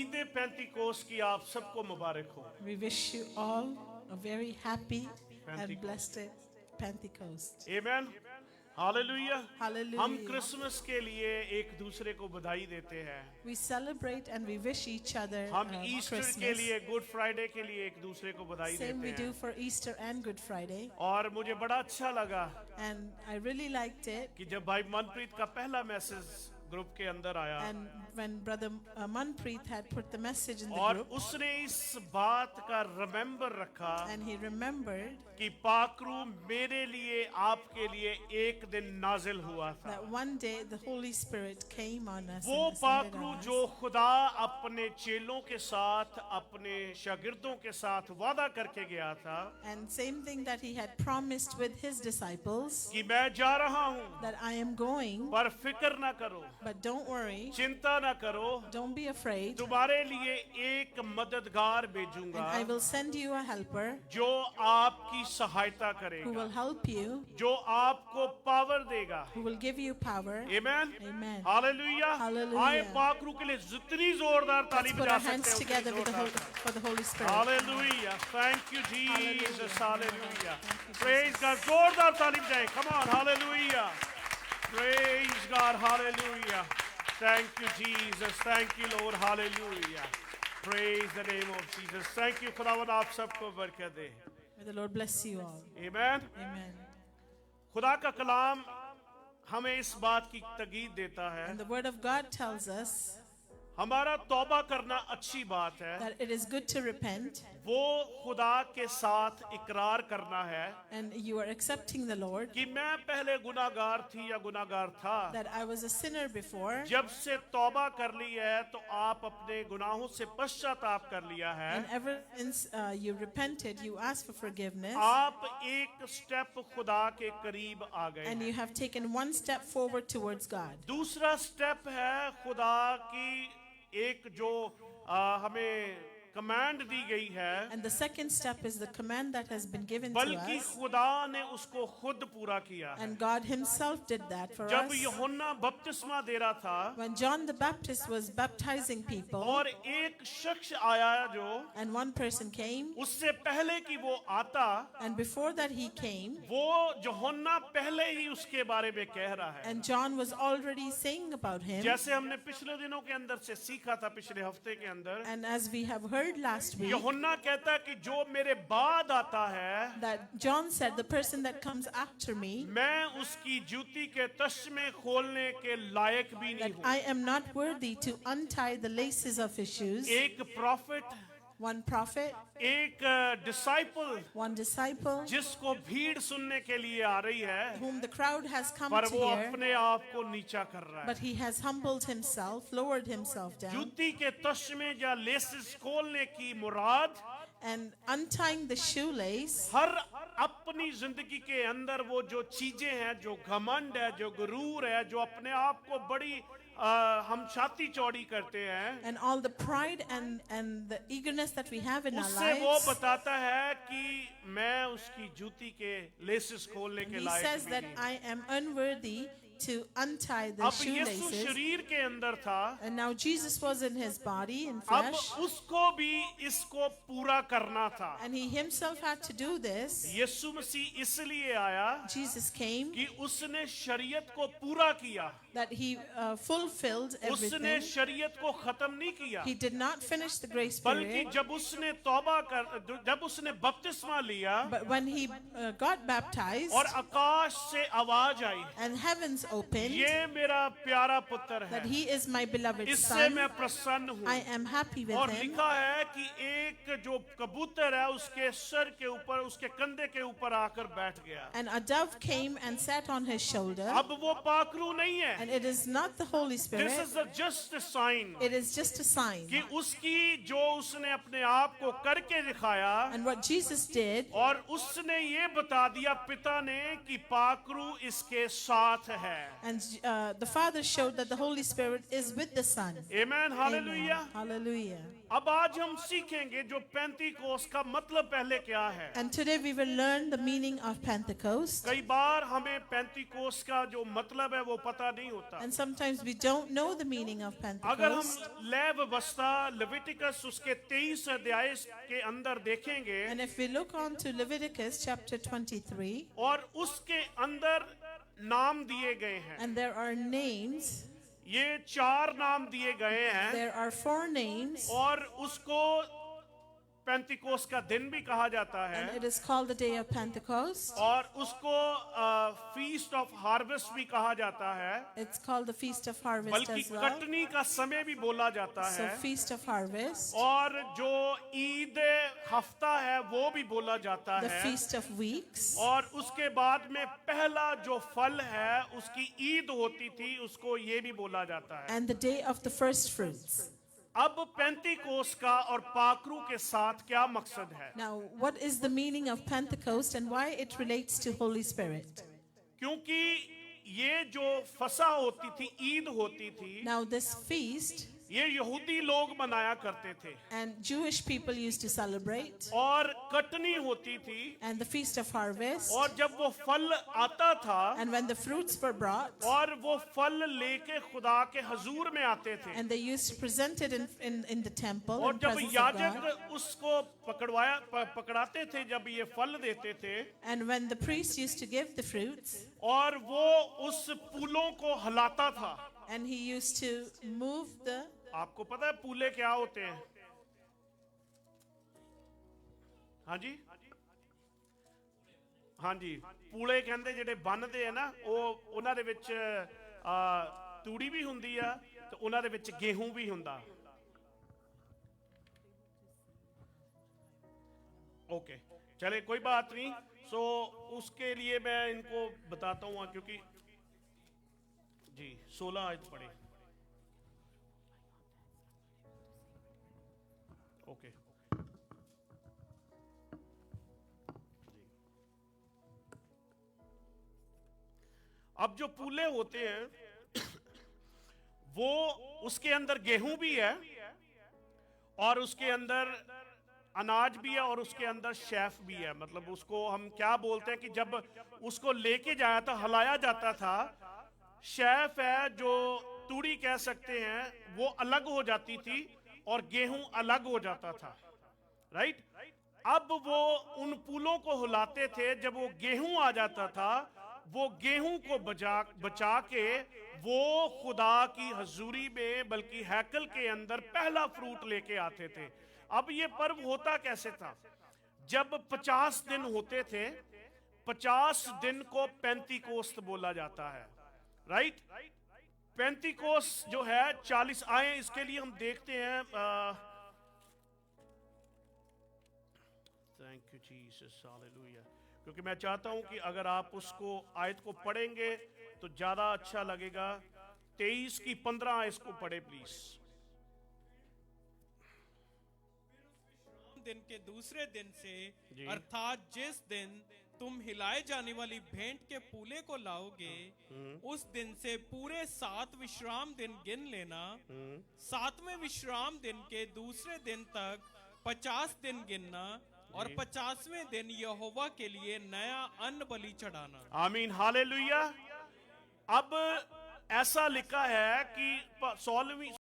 ईद पेंतिकोस्त की आप सबको मुबारक हो। We wish you all a very happy and Pentecost. blessed Pentecost. Amen. Hallelujah. Hallelujah. हम क्रिसमस के लिए एक दूसरे को बधाई देते हैं। We celebrate and we wish each other हम ईस्टर के Christmas. लिए, गुड फ्राइडे के लिए एक दूसरे को बधाई Same we देते do हैं। for Easter and Good Friday. और मुझे बड़ा अच्छा लगा And I really liked it. कि जब भाई मनप्रीत का पहला मैसेज ग्रुप के अंदर आया And when Brother Manpreet had put the message in the और group, उसने इस बात का रिमेम्बर रखा and he remembered कि पाकरू मेरे लिए आपके लिए एक दिन नाजिल हुआ था। that one day the Holy Spirit came on us. वो and descended पाकरू on us. जो खुदा अपने चेलों के साथ, अपने शागिर्दों के साथ वादा करके गया था And same thing that he had promised with his disciples, कि मैं जा रहा हूँ that I am going, पर फिक्र ना करो, but don't worry, चिंता ना करो, don't be afraid, तुम्हारे लिए एक मददगार and भेजूंगा I will send you a helper जो आपकी सहायता who करेगा, will help you, जो आपको पावर देगा। who will give you power. Amen. Amen. Hallelujah. Hallelujah. आए पाकरू के लिए जितनी जोरदार Let's ताली put बजा our सकते hands हैं together with for the Holy Spirit. Hallelujah. Thank you Jesus. Hallelujah. Hallelujah. Thank you, Praise God. जोरदार ताली बजाएं। Come on. Hallelujah. Praise God. Hallelujah. Thank you Jesus. Thank you Lord. Hallelujah. Praise the name of Jesus. Thank you खुदावन आप सबको बरकत दे। May the Lord bless you all. Amen. Amen. खुदा का कलाम हमें इस बात की तकीद देता है And the Word of God tells us हमारा तौबा करना अच्छी बात है, that it is good to repent, वो खुदा के साथ इकरार करना है and you are accepting the Lord, कि मैं पहले गुनाहगार थी या गुनाहगार था। that I was a sinner before, जब से तौबा कर ली है तो आप अपने गुनाहों से पश्चाताप कर लिया है, and ever since you repented, you asked for forgiveness, आप एक स्टेप खुदा के करीब आ गए and हैं। you have taken one step forward towards God. दूसरा स्टेप है खुदा की एक जो हमें कमांड दी गई है, And the second step is the command that has been given to बल्कि us. खुदा ने उसको खुद पूरा किया है। And God himself did that for जब us. यूहन्ना बपतिस्मा दे रहा था When John the Baptist was baptizing people, और एक शख्स आया जो and one person came, उससे पहले कि वो आता, and before that he came, वो यूहन्ना पहले ही उसके बारे में कह रहा है। and John was already saying about him. जैसे हमने पिछले दिनों के अंदर से सीखा था, पिछले हफ्ते के अंदर, And as we have heard last week, यूहन्ना कहता है कि जो मेरे बाद आता है, that John said, the person that comes after me, मैं उसकी जूती के तस्मे खोलने के लायक भी नहीं that हूँ। I am not worthy to untie the laces of his shoes. एक प्रॉफिट, One prophet, एक डिसाइपल one disciple, जिसको भीड़ सुनने के लिए आ रही है, whom the crowd has come पर to वो hear, अपने आप को नीचा कर रहा है। but he has humbled himself, lowered himself down, जूती के तस्मे या लेसेस खोलने की मुराद and untying the shoelace. हर अपनी जिंदगी के अंदर वो जो चीजें हैं, जो घमंड है, जो गुरूर है, जो अपने आप को बड़ी हम छाती चौड़ी करते हैं, And all the pride and the eagerness that we have in our उससे वो lives. बताता है कि मैं उसकी जूती के लेसेस खोलने के He लायक says भी that नहीं। I am unworthy to untie the अब यीशु shoelaces. शरीर के अंदर था, And now Jesus was in his body, in अब flesh, उसको भी इसको पूरा करना था। and he himself had to do this. यीशु मसीह इसलिए आया Jesus came, कि उसने शरीयत को पूरा किया, that he fulfilled उसने everything. शरीयत को खत्म नहीं किया, He did not finish the grace बल्कि period, जब उसने तौबा कर, जब उसने बपतिस्मा लिया but when he got baptized और आकाश से आवाज आई, and heavens opened, ये मेरा प्यारा पुत्र that है, he is my beloved इससे son, मैं प्रसन्न हूँ। I am happy with और him. लिखा है कि एक जो कबूतर है उसके सर के ऊपर, उसके कंधे के ऊपर आकर बैठ गया। And a dove came and sat on his shoulder, अब वो पाखरू नहीं है, and it is not the Holy this Spirit, is just a sign it is just a sign. कि उसकी जो उसने अपने आप को करके दिखाया, And what Jesus did, और उसने ये बता दिया पिता ने कि पाखरू इसके साथ है। and the Father showed that the Holy Spirit is with the Son. Amen, hallelujah. Amen. Hallelujah. अब आज हम सीखेंगे जो पेंतीकोस का मतलब पहले क्या है। And today we will learn the meaning of Pentecost. कई बार हमें पेंतीकोस का जो मतलब है वो पता नहीं होता। And sometimes we don't know the meaning of अगर हम Pentecost. ले व्यवस्था लेविटिकस उसके 23 अध्याय के अंदर देखेंगे And if we look on to Leviticus chapter 23, और उसके अंदर नाम दिए गए हैं, and there are names, ये 4 नाम दिए गए हैं, there are 4 names, और उसको पेंतिकोस का दिन भी कहा जाता and है, it is called the day of Pentecost. और उसको फीस्ट ऑफ हार्वेस्ट भी कहा जाता है, It's called the Feast of Harvest बल्कि as well. कटनी का समय भी बोला जाता So है, Feast of Harvest, और जो ईद हफ्ता है वो भी बोला जाता the है, Feast of Weeks, और उसके बाद में पहला जो फल है उसकी ईद होती थी, उसको ये भी बोला जाता है। and the day of the first fruits. अब पेंतिकोस का और पाखरू के साथ क्या मकसद है? Now, what is the meaning of Pentecost and why it relates to Holy Spirit? क्योंकि ये जो फसा होती थी, ईद होती थी, Now, this feast, ये यहूदी लोग मनाया करते थे, and Jewish people used to celebrate, और कटनी होती थी, and the Feast of Harvest, और जब वो फल आता था and when the fruits were brought, और वो फल लेके खुदा के हजूर में आते थे, and they used to present it in the temple और in जब presence of God. याजक उसको पकड़ाते थे, जब ये फल देते थे, And when the priest used to give the fruits, और वो उस फूलों को हिलाता था। and he used to move the, आपको पता है पूले क्या होते हैं? हाँ जी, हाँ जी, पूले कहंदे ਜਿਹੜੇ ਬੰਨਦੇ ਆ ਨਾ, ਉਹ ਉਹਨਾਂ ਦੇ ਵਿੱਚ ਤੂੜੀ ਵੀ ਹੁੰਦੀ ਆ ਤੇ ਉਹਨਾਂ ਦੇ ਵਿੱਚ ਗੇਹੂੰ ਵੀ ਹੁੰਦਾ। ओके, चले कोई बात नहीं। सो उसके लिए मैं इनको बताता हूँ, क्योंकि जी 16 आयत पढ़े। ओके, अब जो पूले होते हैं वो उसके अंदर गेहूं भी है और उसके अंदर अनाज भी है और उसके अंदर शेफ भी है। मतलब उसको हम क्या बोलते हैं कि जब उसको लेके जाया था, हिलाया जाता था, शेफ है जो तूड़ी कह सकते हैं, वो अलग हो जाती थी और गेहूं अलग हो जाता था, राइट। अब वो उन पुलों को हिलाते थे, जब वो गेहूं आ जाता था, वो गेहूं को बचा के वो खुदा की हजूरी में, बल्कि हैकल के अंदर पहला फ्रूट लेके आते थे। अब ये पर्व होता कैसे था? जब 50 दिन होते थे, 50 दिन को पेंतीकोस्त बोला जाता है, राइट। पेंतीकोस्त जो है 40 आए, इसके लिए हम देखते हैं, थैंक यू जीसस, हालेलुया। क्योंकि मैं चाहता हूं कि अगर आप उसको आयत को पढ़ेंगे तो ज्यादा अच्छा लगेगा। 23 की 15 आयत को पढ़े प्लीज। दिन के दूसरे दिन से, जी। अर्थात जिस दिन तुम हिलाए जाने वाली भेंट के पूले को लाओगे, उस दिन से पूरे 7 विश्राम दिन गिन लेना। 7वें विश्राम दिन के दूसरे दिन तक 50 दिन गिनना, और 50वें दिन यहोवा के लिए नया अन्न बलि चढ़ाना। आमीन, हालेलुया। अब ऐसा लिखा है कि 16वीं